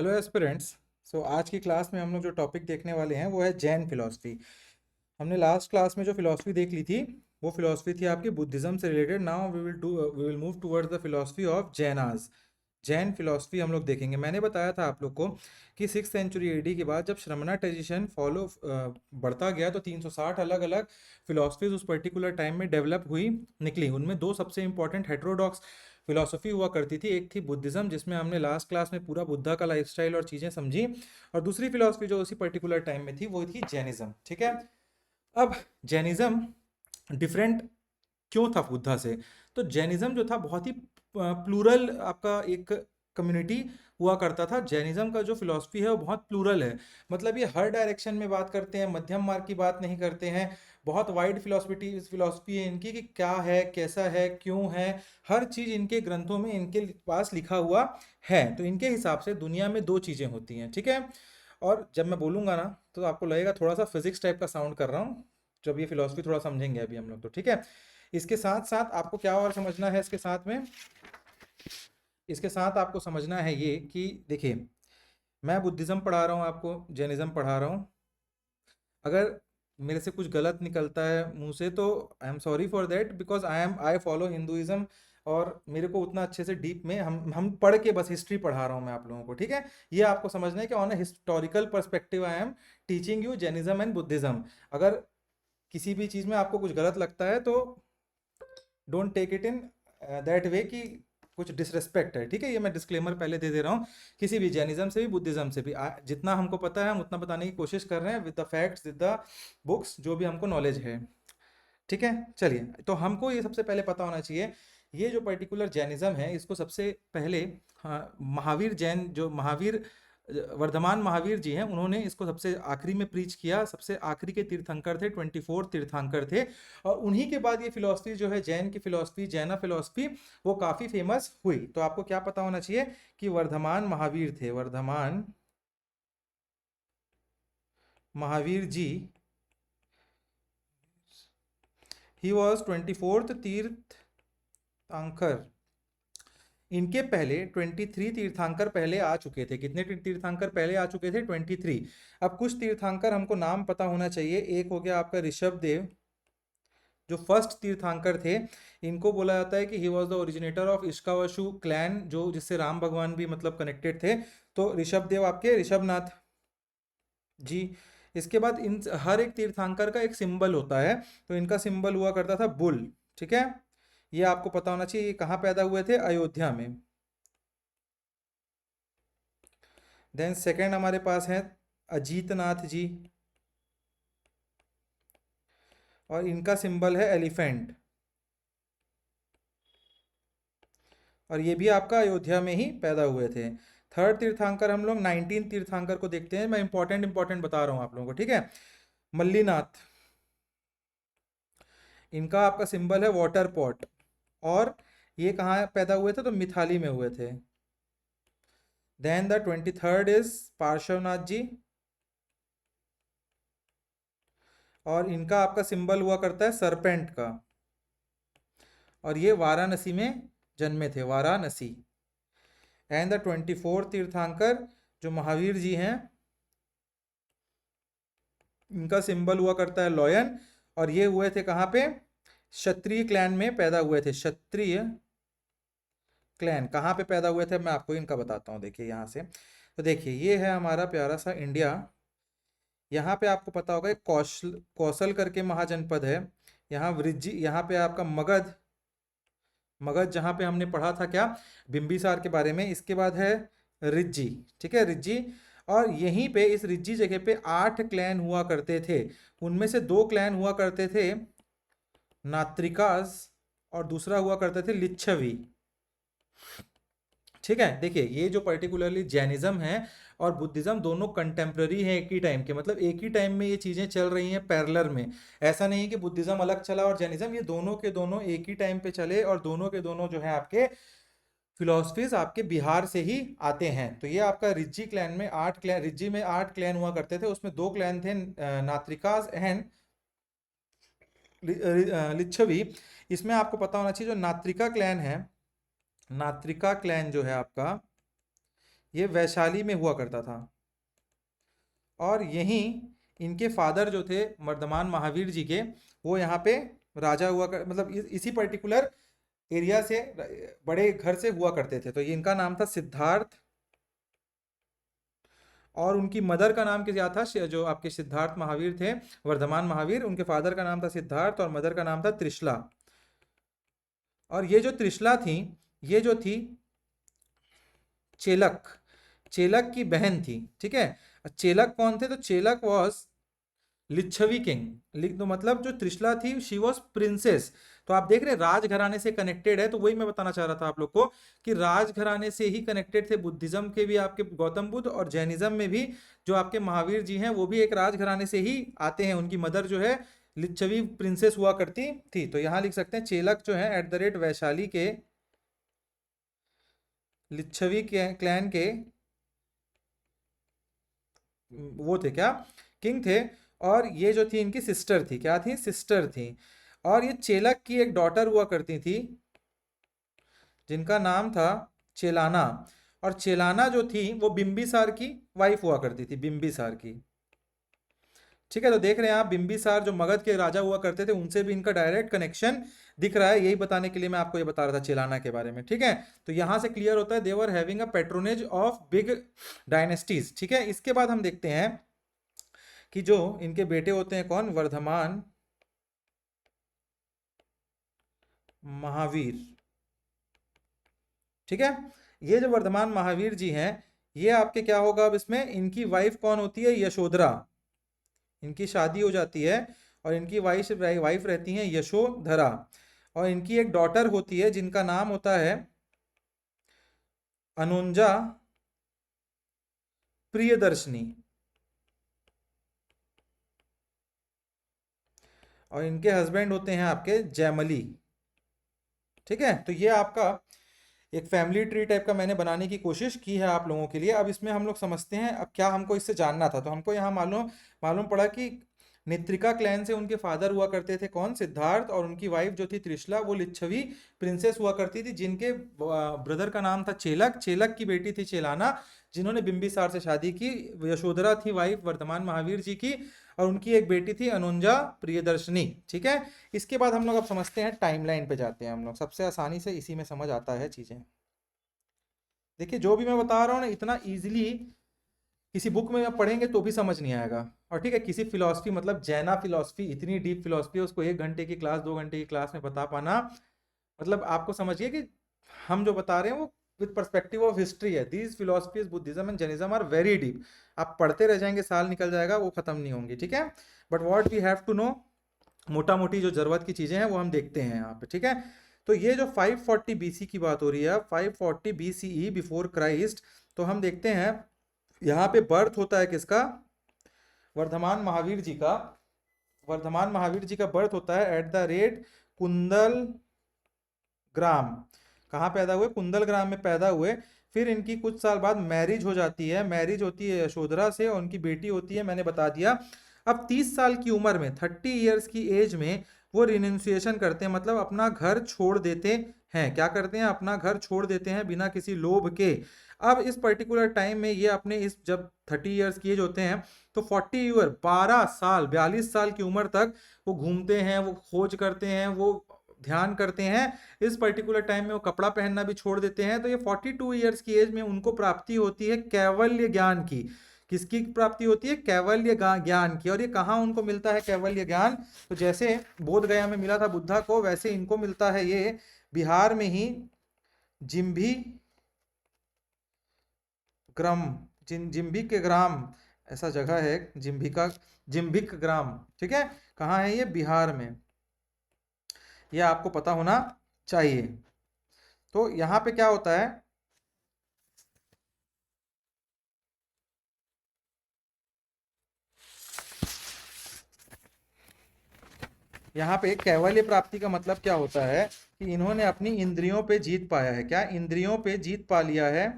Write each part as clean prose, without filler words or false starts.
Hello aspirants. आज की class में हम लोग जो टॉपिक देखने वाले हैं वो है जैन फिलॉसफी। हमने लास्ट क्लास में जो फिलॉसफी देख ली थी वो फिलॉसफी थी आपकी बुद्धिज्म से related. Now we will move towards the philosophy of Jainas. Jain philosophy हम लोग देखेंगे। मैंने बताया था आप लोग को कि 6th सेंचुरी एडी के बाद जब श्रमणा ट्रेडिशन फॉलो बढ़ता गया तो 360 अलग अलग फिलॉसफीज उस पर्टिकुलर टाइम में डेवलप हुई निकली। उनमें दो सबसे इंपॉर्टेंट हेट्रोडॉक्स फिलॉसफी हुआ करती थी। एक थी बुद्धिज्म, जिसमें हमने लास्ट क्लास में पूरा बुद्धा का लाइफस्टाइल और चीज़ें समझी, और दूसरी फिलॉसफी जो उसी पर्टिकुलर टाइम में थी वो थी जैनिज्म। ठीक है। अब जैनिज्म डिफरेंट क्यों था बुद्धा से? तो जैनिज्म जो था बहुत ही प्लूरल आपका एक कम्युनिटी हुआ करता था। जैनिज्म का जो फिलॉसफी है वो बहुत प्लूरल है, मतलब ये हर डायरेक्शन में बात करते हैं, मध्यम मार्ग की बात नहीं करते हैं। बहुत वाइड फिलॉसफी है इनकी कि क्या है, कैसा है, क्यों है, हर चीज़ इनके ग्रंथों में इनके पास लिखा हुआ है। तो इनके हिसाब से दुनिया में दो चीज़ें होती हैं। ठीक है। और जब मैं बोलूँगा ना तो आपको लगेगा थोड़ा सा फिजिक्स टाइप का साउंड कर रहा हूँ जब ये फिलॉसफी थोड़ा समझेंगे अभी हम लोग। तो ठीक है। इसके साथ साथ आपको क्या और समझना है, इसके साथ आपको समझना है ये कि देखिए, मैं बुद्धिज्म पढ़ा रहा हूँ, आपको जैनिज्म पढ़ा रहा हूँ। अगर मेरे से कुछ गलत निकलता है मुंह से तो I am sorry for that, because I follow Hinduism, और मेरे को उतना अच्छे से डीप में हम पढ़ के बस हिस्ट्री पढ़ा रहा हूँ मैं आप लोगों को। ठीक है। ये आपको समझना है कि on a historical perspective I am teaching you Jainism and Buddhism. अगर किसी भी चीज़ में आपको कुछ गलत लगता है तो don't take it in that way कि कुछ डिसरेस्पेक्ट है। ठीक है। ये मैं डिस्क्लेमर पहले दे दे रहा हूँ। किसी भी जैनिज्म से भी बुद्धिज्म से भी जितना हमको पता है हम उतना बताने की कोशिश कर रहे हैं, with the facts, with the books, जो भी हमको नॉलेज है। ठीक है। चलिए, तो हमको ये सबसे पहले पता होना चाहिए, ये जो पर्टिकुलर जैनिज्म है इसको सबसे पहले, हाँ, महावीर जैन, जो महावीर वर्धमान महावीर जी हैं, उन्होंने इसको सबसे आखिरी में प्रीच किया। सबसे आखिरी के तीर्थंकर थे, 24 तीर्थंकर थे। और उन्हीं के बाद ये फिलॉसफी जो है जैन की फिलॉसफी, जैना फिलॉसफी, वो काफ़ी फेमस हुई। तो आपको क्या पता होना चाहिए कि वर्धमान महावीर थे, Varthaman Mahavir ji, he was 24th तीर्थंकर। इनके पहले 23 तीर्थंकर पहले आ चुके थे। कितने तीर्थंकर पहले आ चुके थे? 23। अब कुछ तीर्थंकर हमको नाम पता होना चाहिए। एक हो गया आपका ऋषभ देव, जो फर्स्ट तीर्थंकर थे। इनको बोला जाता है कि he was the originator of इश्कावशु क्लैन, जो जिससे राम भगवान भी मतलब कनेक्टेड थे। तो ऋषभ देव आपके ऋषभनाथ जी। इसके बाद इन हर एक तीर्थंकर का एक सिंबल होता है। तो इनका सिंबल हुआ करता था बुल। ठीक है। ये आपको पता होना चाहिए। ये कहाँ पैदा हुए थे? अयोध्या में। देन सेकंड हमारे पास है अजीतनाथ जी, और इनका सिंबल है एलिफेंट, और ये भी आपका अयोध्या में ही पैदा हुए थे। थर्ड तीर्थंकर हम लोग 19 तीर्थंकर को देखते हैं। मैं इंपॉर्टेंट इंपॉर्टेंट बता रहा हूँ आप लोगों को। ठीक है। मल्लीनाथ, इनका आपका सिंबल है वाटर पॉट, और ये कहाँ पैदा हुए थे? तो मिथाली में हुए थे। Then the 23rd is Parshvanath ji, और इनका आपका सिंबल हुआ करता है सरपेंट का, और ये वाराणसी में जन्मे थे, वाराणसी। एंड द 24 तीर्थंकर जो महावीर जी हैं, इनका सिंबल हुआ करता है लॉयन, और ये हुए थे कहाँ पे? क्षत्रिय क्लैन में पैदा हुए थे। क्षत्रिय क्लैन कहाँ पे पैदा हुए थे? मैं आपको इनका बताता हूँ। देखिए यहाँ से, तो देखिए ये है हमारा प्यारा सा इंडिया। यहाँ पे आपको पता होगा एक कौशल करके महाजनपद है। यहाँ वृज्जी, यहाँ पे आपका मगध, मगध जहाँ पे हमने पढ़ा था क्या? बिंबिसार के बारे में। इसके बाद है रिज्जी। ठीक है, रिज्जी। और यहीं पे इस रिज्जी जगह पे 8 क्लैन हुआ करते थे। उनमें से 2 क्लैन हुआ करते थे नात्रिकास, और दूसरा हुआ करते थे लिच्छवी। ठीक है। देखिए, ये जो पर्टिकुलरली जैनिज्म है और बुद्धिज्म दोनों कंटेम्प्ररी हैं, एक ही टाइम के, मतलब एक ही टाइम में ये चीज़ें चल रही हैं पैरेलल में। ऐसा नहीं कि बुद्धिज्म अलग चला और जैनिज्म, ये दोनों के दोनों एक ही टाइम पे चले, और दोनों के दोनों जो है आपके फिलोसफीज आपके बिहार से ही आते हैं। तो ये आपका रिज्जी क्लैन में 8 क्लैन, रिज्जी में 8 क्लैन हुआ करते थे। उसमें 2 क्लैन थे नात्रिकास एंड लिच्छवी। इसमें आपको पता होना चाहिए जो नात्रिका क्लैन है, नात्रिका क्लैन जो है आपका, ये वैशाली में हुआ करता था। और यहीं इनके फादर जो थे वर्धमान महावीर जी के, वो यहाँ पे राजा मतलब इसी पर्टिकुलर एरिया से, बड़े घर से हुआ करते थे। तो ये इनका नाम था सिद्धार्थ, और उनकी मदर का नाम क्या था? जो आपके सिद्धार्थ महावीर थे, वर्धमान महावीर, उनके फादर का नाम था सिद्धार्थ और मदर का नाम था त्रिशला। और ये जो त्रिशला थी, ये जो थी चेलक, चेलक की बहन थी, ठीक है। चेलक कौन थे? तो चेलक वॉज लिच्छवी किंग, तो मतलब जो त्रिशला थी शी वॉज प्रिंसेस। तो आप देख रहे हैं राजघराने से कनेक्टेड है। तो वही मैं बताना चाह रहा था आप लोग को कि राजघराने से ही कनेक्टेड थे। बुद्धिज्म के भी आपके गौतम बुद्ध, और जैनिज्म में भी जो आपके महावीर जी हैं वो भी एक राजघराने से ही आते हैं। उनकी मदर जो है लिच्छवी प्रिंसेस हुआ करती थी। तो यहां लिख सकते हैं चेलक जो है @ वैशाली के लिच्छवी के क्लैन के वो थे, क्या, किंग थे। और ये जो थी इनकी सिस्टर थी, क्या थी? सिस्टर थी। और ये चेलक की एक डॉटर हुआ करती थी जिनका नाम था चेलाना। और चेलाना जो थी वो बिंबिसार की वाइफ हुआ करती थी, बिंबिसार की। ठीक है, तो देख रहे हैं आप बिंबिसार जो मगध के राजा हुआ करते थे, उनसे भी इनका डायरेक्ट कनेक्शन दिख रहा है। यही बताने के लिए मैं आपको ये बता रहा था चेलाना के बारे में। ठीक है, तो यहां से क्लियर होता है they're having a patronage of big dynasties. ठीक है, इसके बाद हम देखते हैं कि जो इनके बेटे होते हैं कौन? वर्धमान महावीर। ठीक है, ये जो वर्धमान महावीर जी हैं, ये आपके क्या होगा अब इसमें? इनकी वाइफ कौन होती है? यशोधरा। इनकी शादी हो जाती है और इनकी वाइफ रहती हैं यशोधरा। और इनकी एक डॉटर होती है जिनका नाम होता है अनुंजा प्रियदर्शनी। और इनके हस्बैंड होते हैं आपके जयमली। ठीक है, तो ये आपका एक फैमिली ट्री टाइप का मैंने बनाने की कोशिश की है आप लोगों के लिए। अब इसमें हम लोग समझते हैं अब क्या हमको इससे जानना था। तो हमको यहाँ मालूम मालूम पड़ा कि नेत्रिका क्लैन से उनके फादर हुआ करते थे कौन? सिद्धार्थ। और उनकी वाइफ जो थी त्रिशला, वो लिच्छवी प्रिंसेस हुआ करती थी, जिनके ब्रदर का नाम था चेलक। चेलक की बेटी थी चेलाना, जिन्होंने बिंबिसार से शादी की। यशोधरा थी वाइफ वर्धमान महावीर जी की, और उनकी एक बेटी थी अनुंजा प्रियदर्शनी। ठीक है, इसके बाद हम लोग अब समझते हैं, टाइमलाइन पे जाते हैं हम लोग। सबसे आसानी से इसी में समझ आता है चीजें। देखिए, जो भी मैं बता रहा हूँ ना, इतना इजीली किसी बुक में आप पढ़ेंगे तो भी समझ नहीं आएगा। और ठीक है, किसी फिलॉसफी, मतलब जैना फिलॉसफी, इतनी डीप फिलॉसफी है, उसको 1 घंटे की क्लास, 2 घंटे की क्लास में बता पाना, मतलब आपको समझिए कि हम जो बता रहे हैं वो विद पर्सपेक्टिव ऑफ हिस्ट्री है। These philosophies Buddhism and Jainism are very deep. आप पढ़ते रह जाएंगे, साल निकल जाएगा, वो खत्म नहीं होंगी। ठीक है, but what we have to know, मोटा मोटी जो जरूरत की चीजें हैं वो हम देखते हैं यहाँ पे। ठीक है, तो ये जो 540 बीसी की बात हो रही है, 540 बीसीई बिफोर क्राइस्ट, तो हम देखते हैं यहाँ पे बर्थ होता है किसका? वर्धमान महावीर जी का। वर्धमान महावीर जी का बर्थ होता है @ कुंदल ग्राम। कहाँ पैदा हुए? कुंदल ग्राम में पैदा हुए। फिर इनकी कुछ साल बाद मैरिज हो जाती है। मैरिज होती है यशोधरा से, और उनकी बेटी होती है, मैंने बता दिया। अब 30 साल की उम्र में, 30 ईयर्स की एज में, वो रिनंसिएशन करते हैं, मतलब अपना घर छोड़ देते हैं। क्या करते हैं? अपना घर छोड़ देते हैं बिना किसी लोभ के। अब इस पर्टिकुलर टाइम में ये अपने इस जब 30 ईयर्स की एज होते हैं, तो 40 ईयर 12 साल 42 साल की उम्र तक वो घूमते हैं, वो खोज करते हैं, वो ध्यान करते हैं। इस पर्टिकुलर टाइम में वो कपड़ा पहनना भी छोड़ देते हैं। तो ये 42 ईयर्स की एज में उनको प्राप्ति होती है कैवल्य ज्ञान की। किसकी प्राप्ति होती है? कैवल्य ज्ञान की। और ये कहाँ उनको मिलता है कैवल्य ज्ञान? तो जैसे बोध गया में मिला था बुद्धा को, वैसे इनको मिलता है ये बिहार में ही जिम्भी ग्राम, जिम्भिक के ग्राम, ऐसा जगह है जिम्भिका, जिम्भिक ग्राम। ठीक है, कहाँ है ये? बिहार में। यह आपको पता होना चाहिए। तो यहाँ पे क्या होता है, यहाँ पे कैवल्य प्राप्ति का मतलब क्या होता है कि इन्होंने अपनी इंद्रियों पे जीत पाया है। क्या? इंद्रियों पे जीत पा लिया है,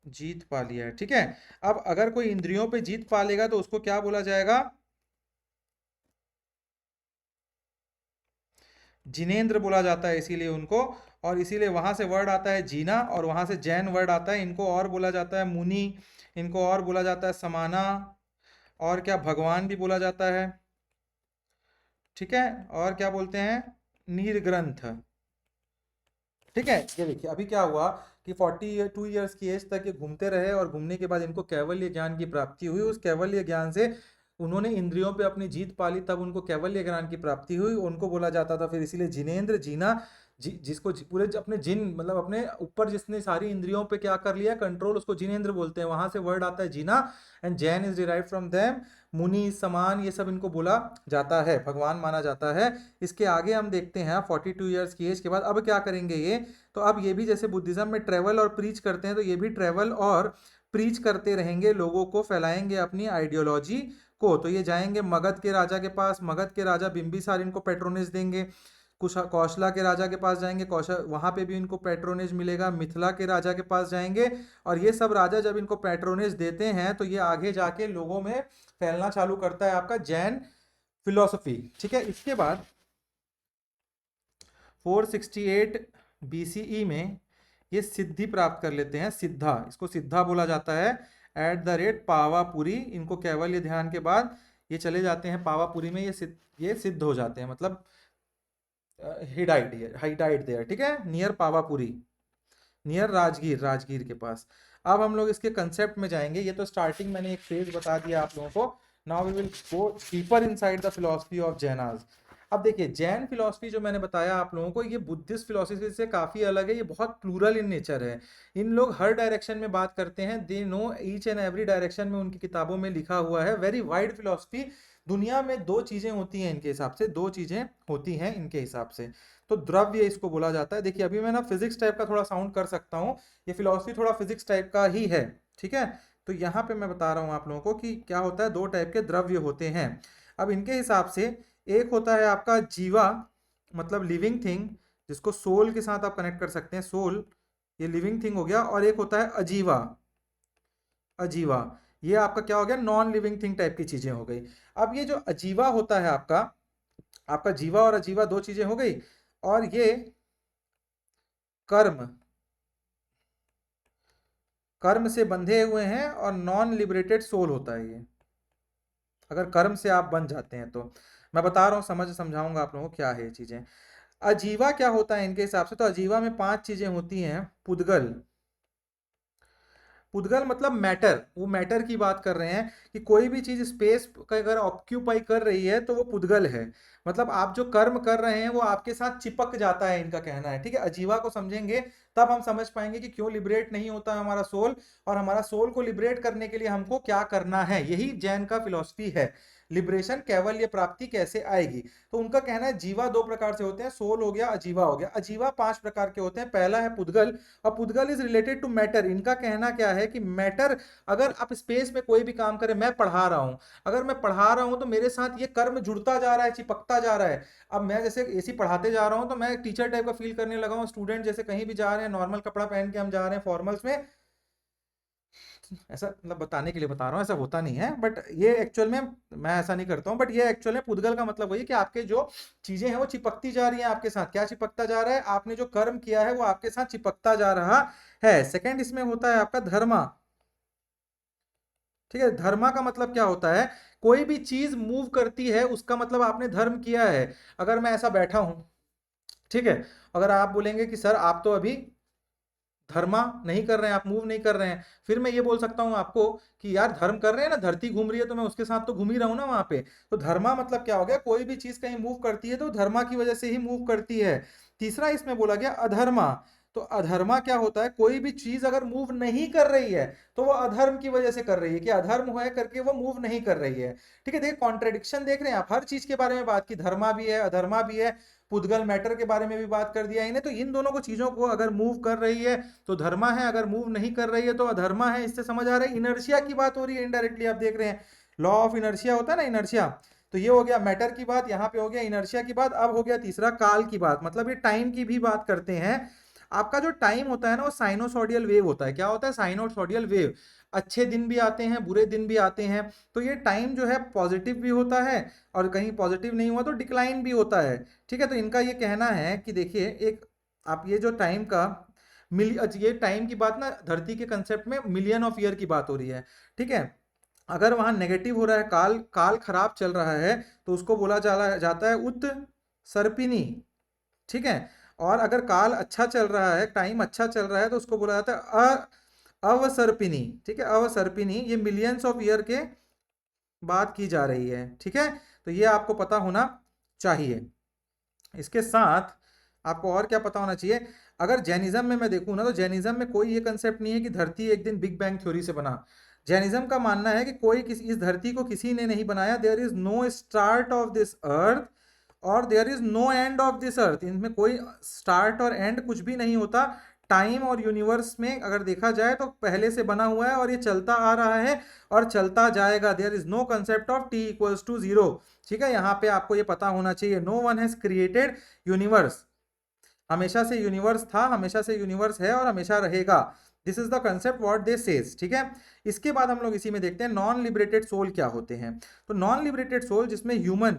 जीत पा लिया है। ठीक है, अब अगर कोई इंद्रियों पे जीत पा लेगा तो उसको क्या बोला जाएगा? जिनेंद्र बोला जाता है इसीलिए उनको। और इसीलिए वहां से वर्ड आता है जीना, और वहां से जैन वर्ड आता है। इनको और बोला जाता है मुनि, इनको और बोला जाता है समाना, और क्या भगवान भी बोला जाता है। ठीक है, और क्या बोलते हैं, नीर ग्रंथ। ठीक है, ये देखिए अभी क्या हुआ कि 42 ईयर्स की एज तक ये घूमते रहे, और घूमने के बाद इनको कैवल्य ज्ञान की प्राप्ति हुई। उस कैवल्य ज्ञान से उन्होंने इंद्रियों पे अपनी जीत पाली, तब उनको कैवल्य ज्ञान की प्राप्ति हुई। उनको बोला जाता था फिर इसीलिए जिनेंद्र, जीना, जिसको पूरे अपने जिन मतलब अपने ऊपर जिसने सारी इंद्रियों पे क्या कर लिया कंट्रोल, उसको जिनेंद्र बोलते हैं। वहां से वर्ड आता है Jina, and Jain is derive from them. Muni, समान, ये सब इनको बोला जाता है, भगवान माना जाता है। इसके आगे हम देखते हैं 42 ईयर्स की एज के बाद अब क्या करेंगे ये। तो अब ये भी जैसे बुद्धिज्म में ट्रेवल और प्रीच करते हैं, तो ये भी ट्रेवल और प्रीच करते रहेंगे, लोगों को फैलाएंगे अपनी आइडियोलॉजी को। तो ये जाएंगे मगध के राजा के पास, मगध के राजा बिंबिसार इनको पेट्रोनेज देंगे। कुछ कौशला के राजा के पास जाएंगे, कौशल वहां पे भी इनको पेट्रोनेज मिलेगा। मिथिला के राजा के पास जाएंगे, और ये सब राजा जब इनको पेट्रोनेज देते हैं तो ये आगे जाके लोगों में फैलना चालू करता है आपका जैन फिलोसफी। ठीक है, इसके बाद 468 BCE में ये सिद्धि प्राप्त कर लेते हैं, सिद्धा, इसको सिद्धा बोला जाता है। एट द रेट पावापुरी, इनको कैवल्य ध्यान के बाद ये चले जाते हैं पावापुरी में, ये सिद्ध हो जाते हैं, मतलब ही डाइड देयर। ठीक है, नियर पावापुरी, नियर राजगीर, राजगीर के पास। अब हम लोग इसके कंसेप्ट में जाएंगे। ये तो स्टार्टिंग मैंने एक फेज बता दिया आप लोगों को। Now we will go deeper inside the philosophy of Jainas. अब देखिए जैन फिलॉसफी जो मैंने बताया आप लोगों को, ये बुद्धिस्ट फिलॉसफी से काफी अलग है। ये बहुत प्लूरल इन नेचर है। इन लोग हर डायरेक्शन में बात करते हैं, they know each and every direction में उनकी किताबों में लिखा हुआ है। Very wide philosophy. दुनिया में दो चीजें होती हैं इनके हिसाब से, दो चीजें होती हैं इनके हिसाब से। तो द्रव्य इसको बोला जाता है। देखिए अभी मैं ना फिजिक्स टाइप का थोड़ा साउंड कर सकता हूँ, ये फिलॉसफी थोड़ा फिजिक्स टाइप का ही है। ठीक है, तो यहाँ पे मैं बता रहा हूँ आप लोगों को कि क्या होता है, दो टाइप के द्रव्य होते हैं। अब इनके हिसाब से एक होता है आपका जीवा, मतलब लिविंग थिंग, जिसको सोल के साथ आप कनेक्ट कर सकते हैं, सोल, ये लिविंग थिंग हो गया। और एक होता है अजीवा, अजीवा, ये आपका क्या हो गया, नॉन लिविंग थिंग टाइप की चीजें हो गई। अब ये जो अजीवा होता है आपका, आपका जीवा और अजीवा दो चीजें हो गई। और ये कर्म, कर्म से बंधे हुए हैं, और नॉन लिबरेटेड सोल होता है ये, अगर कर्म से आप बन जाते हैं तो। मैं बता रहा हूँ, समझाऊंगा आप लोगों को क्या है ये चीजें। अजीवा क्या होता है इनके हिसाब से, तो अजीवा में 5 चीजें होती हैं। पुद्गल, पुद्गल मतलब मैटर, वो मैटर की बात कर रहे हैं कि कोई भी चीज स्पेस का अगर ऑक्यूपाई कर रही है तो वो पुद्गल है। मतलब आप जो कर्म कर रहे हैं वो आपके साथ चिपक जाता है, इनका कहना है। ठीक है, अजीवा को समझेंगे तब हम समझ पाएंगे कि क्यों लिबरेट नहीं होता है हमारा सोल, और हमारा सोल को लिबरेट करने के लिए हमको क्या करना है। यही जैन का फिलॉसफी है, लिबरेशन, कैवल्य प्राप्ति कैसे आएगी। तो उनका कहना है जीवा दो प्रकार से होते हैं, सोल हो गया, अजीवा हो गया। अजीवा 5 प्रकार के होते हैं। पहला है पुद्गल, और पुद्गल इज रिलेटेड टू मैटर। इनका कहना क्या है कि मैटर, अगर आप स्पेस में कोई भी काम करें, मैं पढ़ा रहा हूं, अगर मैं पढ़ा रहा हूं तो मेरे साथ ये कर्म जुड़ता जा रहा है, चिपकता जा रहा है। अब मैं जैसे ऐसी पढ़ाते जा रहा हूं तो मैं टीचर टाइप का फील करने लगा हूं। स्टूडेंट जैसे कहीं भी जा रहे हैं, नॉर्मल कपड़ा पहन के हम जा रहे हैं फॉर्मल्स में, ऐसा मतलब बताने के लिए बता रहा हूँ, ऐसा होता नहीं है, बट ये एक्चुअल में मैं ऐसा नहीं करता हूँ। बट ये एक्चुअल में पुद्गल का मतलब वही कि आपके जो चीजें हैं वो चिपकती जा रही हैं आपके साथ। क्या चिपकता जा रहा है, आपने जो कर्म किया है वो आपके साथ चिपकता जा रहा है। सेकंड इसमें होता है आपका धर्मा। ठीक है, धर्मा का मतलब क्या होता है, कोई भी चीज मूव करती है उसका मतलब आपने धर्म किया है। अगर मैं ऐसा बैठा हूं, ठीक है, अगर आप बोलेंगे कि सर आप तो अभी धर्मा नहीं कर रहे हैं, आप मूव नहीं कर रहे हैं, फिर मैं ये बोल सकता हूं आपको कि यार धर्म कर रहे हैं ना, धरती घूम रही है तो मैं उसके साथ तो घूम ही रहा हूं ना वहां पे। तो धर्मा मतलब क्या हो गया, कोई भी चीज कहीं मूव करती है तो धर्मा की वजह से ही मूव करती है। तीसरा इसमें बोला गया अधर्मा। तो अधर्मा क्या होता है, कोई भी चीज अगर मूव नहीं कर रही है तो वो अधर्म की वजह से कर रही है, कि अधर्म है करके वो मूव नहीं कर रही है। ठीक है, देखिए कॉन्ट्रेडिक्शन देख रहे हैं आप, हर चीज के बारे में बात की, धर्मा भी है, अधर्मा भी है, पुद्गल मैटर के बारे में भी बात कर दिया इन्हें। तो इन दोनों को चीजों को अगर मूव कर रही है तो धर्मा है, अगर मूव नहीं कर रही है तो अधर्मा है। इससे समझ आ रहा है, इनर्शिया की बात हो रही है इनडायरेक्टली, आप देख रहे हैं लॉ ऑफ इनर्शिया होता है ना, इनर्शिया। तो ये हो गया मैटर की बात, यहाँ पे हो गया इनर्शिया की बात। अब हो गया तीसरा काल की बात, मतलब ये टाइम की भी बात करते हैं। आपका जो टाइम होता है ना वो साइनोसॉडियल वेव होता है। क्या होता है, साइनोसॉडियल वेव। अच्छे दिन भी आते हैं, बुरे दिन भी आते हैं। तो ये टाइम जो है पॉजिटिव भी होता है, और कहीं पॉजिटिव नहीं हुआ तो डिक्लाइन भी होता है। ठीक है, तो इनका ये कहना है कि देखिए एक आप ये जो टाइम का ये टाइम की बात ना धरती के कंसेप्ट में मिलियन ऑफ ईयर की बात हो रही है, ठीक है। अगर वहां नेगेटिव हो रहा है, काल काल खराब चल रहा है, तो उसको बोला जाता है उत्सर्पिणी, ठीक है। और अगर काल अच्छा चल रहा है, टाइम अच्छा चल रहा है, तो उसको बोला जाता है अवसर्पिणी, ठीक है। अवसर्पिणी, ये मिलियंस ऑफ ईयर के बात की जा रही है, ठीक है। तो ये आपको पता होना चाहिए। इसके साथ आपको और क्या पता होना चाहिए, अगर जैनिज्म में मैं देखूं ना, तो जैनिज्म में कोई ये कंसेप्ट नहीं है कि धरती एक दिन बिग बैंग थ्योरी से बना। जैनिज्म का मानना है कि कोई किसी इस धरती को किसी ने नहीं बनाया, there is no start of this earth और there is no end of this earth. इनमें कोई स्टार्ट और एंड कुछ भी नहीं होता। टाइम और यूनिवर्स में अगर देखा जाए तो पहले से बना हुआ है और ये चलता आ रहा है और चलता जाएगा। There is no concept of t equals to zero, ठीक है। यहाँ पे आपको ये पता होना चाहिए, no one has created universe. हमेशा से यूनिवर्स था, हमेशा से यूनिवर्स है और हमेशा रहेगा। This is the concept what they says, ठीक है। इसके बाद हम लोग इसी में देखते हैं नॉन लिबरेटेड सोल क्या होते हैं। तो नॉन लिबरेटेड सोल जिसमें ह्यूमन,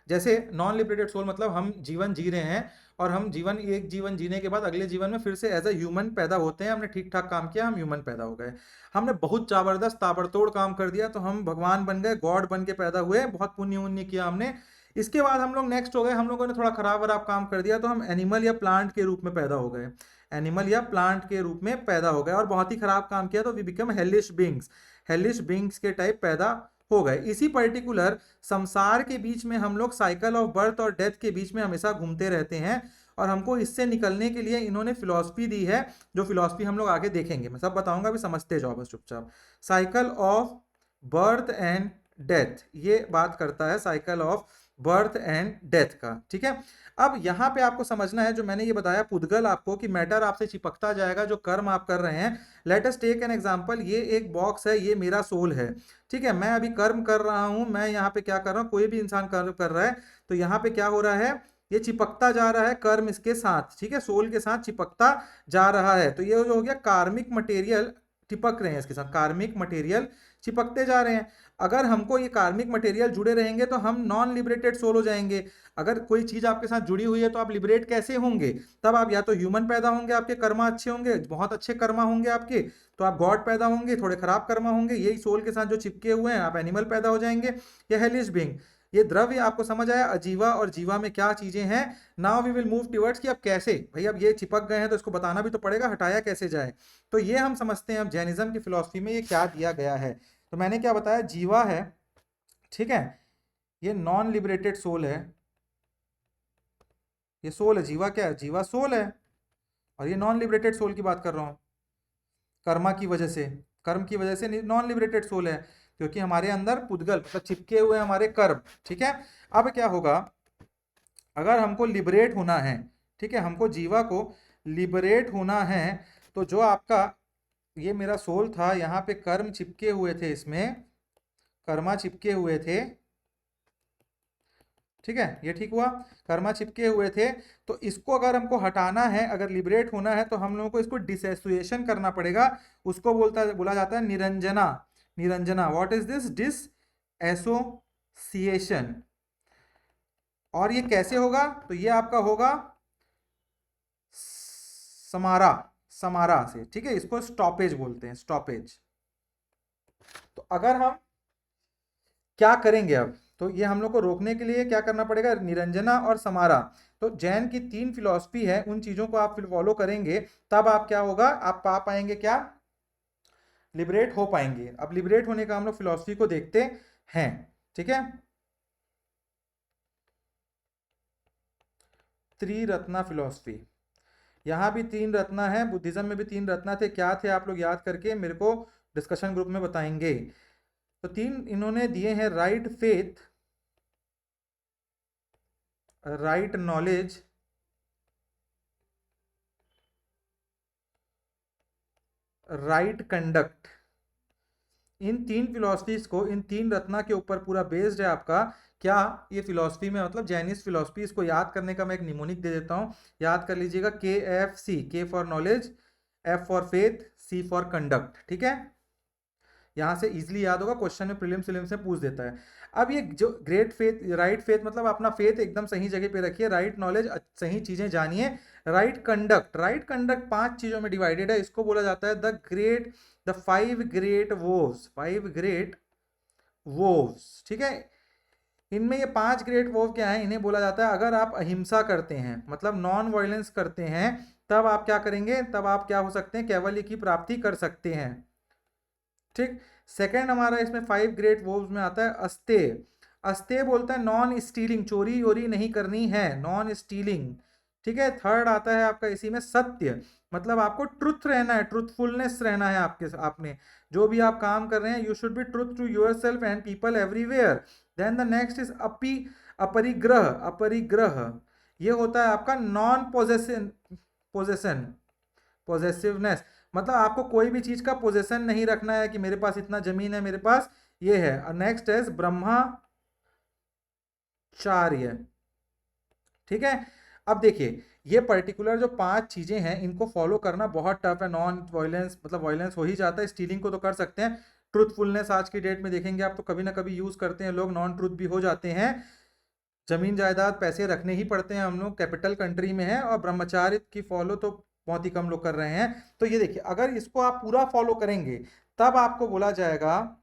जैसे नॉन लिबरेटेड सोल मतलब हम जीवन जी रहे हैं और हम एक जीवन जीने के बाद अगले जीवन में फिर से एज अ ह्यूमन पैदा होते हैं। हमने ठीक ठाक काम किया, हम ह्यूमन पैदा हो गए। हमने बहुत जबरदस्त ताबड़तोड़ काम कर दिया तो हम भगवान बन गए, गॉड बन के पैदा हुए, बहुत पुण्य उन्य किया हमने। इसके बाद हम लोग नेक्स्ट हो गए, हम लोगों ने थोड़ा खराब वराब काम कर दिया तो हम एनिमल या प्लांट के रूप में पैदा हो गए, एनिमल या प्लांट के रूप में पैदा हो गए। और बहुत ही खराब काम किया तो we become hellish beings, hellish beings के टाइप पैदा हो गए। इसी पर्टिकुलर संसार के बीच में हम लोग साइकिल ऑफ बर्थ और डेथ के बीच में हमेशा घूमते रहते हैं और हमको इससे निकलने के लिए इन्होंने फिलॉसफी दी है, जो फिलॉसफी हम लोग आगे देखेंगे। मैं सब बताऊंगा, अभी समझते जाओ बस चुपचाप। Cycle of birth and death, ये बात करता है cycle of birth and death का, ठीक है। अब यहां पे आपको समझना है जो मैंने ये बताया पुद्गल आपको, कि मैटर आपसे चिपकता जाएगा जो कर्म आप कर रहे हैं। Let us take an example, ये एक बॉक्स है, ये मेरा सोल है, ठीक है। मैं अभी कर्म कर रहा हूं, मैं यहाँ पे क्या कर रहा हूँ, कोई भी इंसान कर्म कर रहा है तो यहाँ पे क्या हो रहा है, ये चिपकता जा रहा है कर्म इसके साथ, ठीक है, सोल के साथ चिपकता जा रहा है। तो ये जो हो गया कार्मिक मटेरियल चिपक रहे हैं इसके साथ, कार्मिक मटेरियल चिपकते जा रहे हैं। अगर हमको ये कार्मिक मटेरियल जुड़े रहेंगे तो हम नॉन लिबरेटेड सोल हो जाएंगे। अगर कोई चीज आपके साथ जुड़ी हुई है तो आप लिबरेट कैसे होंगे, तब आप या तो ह्यूमन पैदा होंगे, आपके कर्मा अच्छे होंगे, बहुत अच्छे कर्मा होंगे आपके, तो आप गॉड पैदा होंगे, थोड़े खराब कर्मा होंगे, यही सोल के साथ जो चिपके हुए हैं आप एनिमल पैदा हो जाएंगे या हेलिश बीइंग। ये द्रव्य आपको समझ आया, अजीवा और जीवा में क्या चीजें हैं। Now we will move towards कि अब कैसे, भाई अब ये चिपक गए हैं तो इसको बताना भी तो पड़ेगा, हटाया कैसे जाए। तो ये हम समझते हैं अब जैनिज्म की फिलॉसफी में ये क्या दिया गया है। तो मैंने क्या बताया, जीवा है, ठीक है, ये नॉन लिबरेटेड सोल है, ये सोल है, जीवा क्या है, जीवा सोल है। और ये नॉन लिबरेटेड सोल की बात कर रहा हूँ, कर्मा की वजह से, कर्म की वजह से नॉन लिबरेटेड सोल है, क्योंकि हमारे अंदर पुद्गल मतलब चिपके हुए हमारे कर्म, ठीक है। अब क्या होगा, अगर हमको लिबरेट होना है, ठीक है, हमको जीवा को लिबरेट होना है, तो जो आपका ये मेरा सोल था, यहाँ पे कर्म चिपके हुए थे, इसमें कर्मा चिपके हुए थे, ठीक है, ये ठीक हुआ, कर्मा चिपके हुए थे। तो इसको अगर हमको हटाना है, अगर लिबरेट होना है, तो हम लोगों को इसको डिसोसिएशन करना पड़ेगा। उसको बोला जाता है Niranjana, Niranjana. What is this, disassociation. और ये कैसे होगा, तो ये आपका होगा समारा, समारा से, ठीक है, इसको स्टॉपेज बोलते हैं, स्टॉपेज। तो अगर हम क्या करेंगे अब, तो ये हम लोग को रोकने के लिए क्या करना पड़ेगा, निरंजना और समारा। तो जैन की 3 फिलॉसफी है, उन चीजों को आप फॉलो करेंगे, तब आप क्या होगा, आप पा पाएंगे क्या, लिबरेट हो पाएंगे। अब लिबरेट होने का हम लोग फिलॉसफी को देखते हैं, ठीक है। त्रिरत्ना फिलॉसफी, यहां भी 3 रत्ना है, बुद्धिज्म में भी 3 रत्ना थे, क्या थे आप लोग याद करके मेरे को डिस्कशन ग्रुप में बताएंगे। तो 3 इन्होंने दिए हैं, right faith, right knowledge, right conduct. इन 3 फिलॉसफीज को, इन 3 रत्ना के ऊपर पूरा बेस्ड है आपका क्या, ये फिलॉसफी में मतलब जैनिस फिलॉसफी। इसको याद करने का मैं एक निमोनिक दे देता हूं, याद कर लीजिएगा, KFC, के for knowledge, F for faith, C for conduct, ठीक है। यहाँ से इजीली याद होगा, क्वेश्चन में प्रीलिम्स से पूछ देता है। अब ये जो ग्रेट फेथ, राइट फेथ मतलब अपना फेथ एकदम सही जगह पे रखिए, राइट नॉलेज, सही चीजें जानिए, राइट कंडक्ट, राइट कंडक्ट 5 चीजों में डिवाइडेड है, इसको बोला जाता है द 5 ग्रेट वोव्स, 5 ग्रेट वोव्स, ठीक है। इनमें ये 5 ग्रेट वोव क्या है, इन्हें बोला जाता है अगर आप अहिंसा करते हैं, मतलब नॉन वायलेंस करते हैं, तब आप क्या करेंगे, तब आप क्या हो सकते हैं, कैवल्य की प्राप्ति कर सकते हैं, ठीक। सेकंड हमारा इसमें 5 ग्रेट वोव्स में आता है अस्तेय। अस्तेय बोलता है नॉन स्टीलिंग, चोरी वोरी नहीं करनी है, नॉन स्टीलिंग, ठीक है। थर्ड आता है आपका इसी में सत्य, मतलब आपको ट्रुथ रहना है, ट्रुथफुलनेस रहना है, आपने जो भी आप काम कर रहे हैं, you should be truth to yourself and people everywhere. Then the next is aparigraha, aparigraha ये होता है आपका नॉन पोजेशन, पोजेसिवनेस, मतलब आपको कोई भी चीज का पोजेशन नहीं रखना है कि मेरे पास इतना जमीन है, मेरे पास ये है। नेक्स्ट है ब्रह्मचार्य, ठीक है। अब देखिए ये पर्टिकुलर जो 5 चीजें हैं, इनको फॉलो करना बहुत टफ है। नॉन वायलेंस मतलब वायलेंस हो ही जाता है, स्टीलिंग को तो कर सकते हैं, ट्रूथफुलनेस आज की डेट में देखेंगे आप तो कभी ना कभी यूज करते हैं लोग, नॉन ट्रूथ भी हो जाते हैं, जमीन जायदाद पैसे रखने ही पड़ते हैं, हम लोग कैपिटल कंट्री में है, और ब्रह्मचार्य की फॉलो तो बहुत ही कम लोग कर रहे हैं। तो ये देखिए अगर इसको आप पूरा फॉलो करेंगे तब आपको बोला जाएगा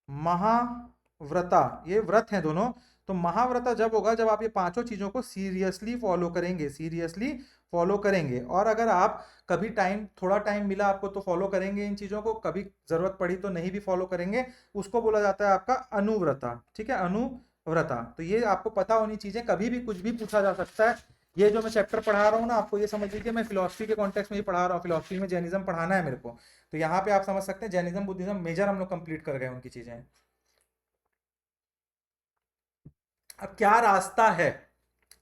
महाव्रता, ये व्रत हैं दोनों। तो महाव्रता जब होगा जब आप ये 5 चीजों को सीरियसली फॉलो करेंगे, सीरियसली फॉलो करेंगे, और अगर आप कभी टाइम, थोड़ा टाइम मिला आपको तो फॉलो करेंगे इन चीजों को, कभी जरूरत पड़ी तो नहीं भी फॉलो करेंगे, उसको बोला जाता है आपका अनुव्रता, ठीक है, अनुव्रता। तो ये आपको पता होनी चीजें, कभी भी कुछ भी पूछा जा सकता है। ये जो मैं चैप्टर पढ़ा रहा हूँ ना, आपको ये समझ लीजिए मैं फिलोसफी के कॉन्टेक्स्ट में ही पढ़ा रहा हूँ, फिलोसफी में जैनिज्म पढ़ाना है मेरे को, तो यहाँ पे आप समझ सकते हैं जैनिज्म बुद्धिज्म मेजर हम लोग कंप्लीट कर गए उनकी चीजें। अब क्या रास्ता है,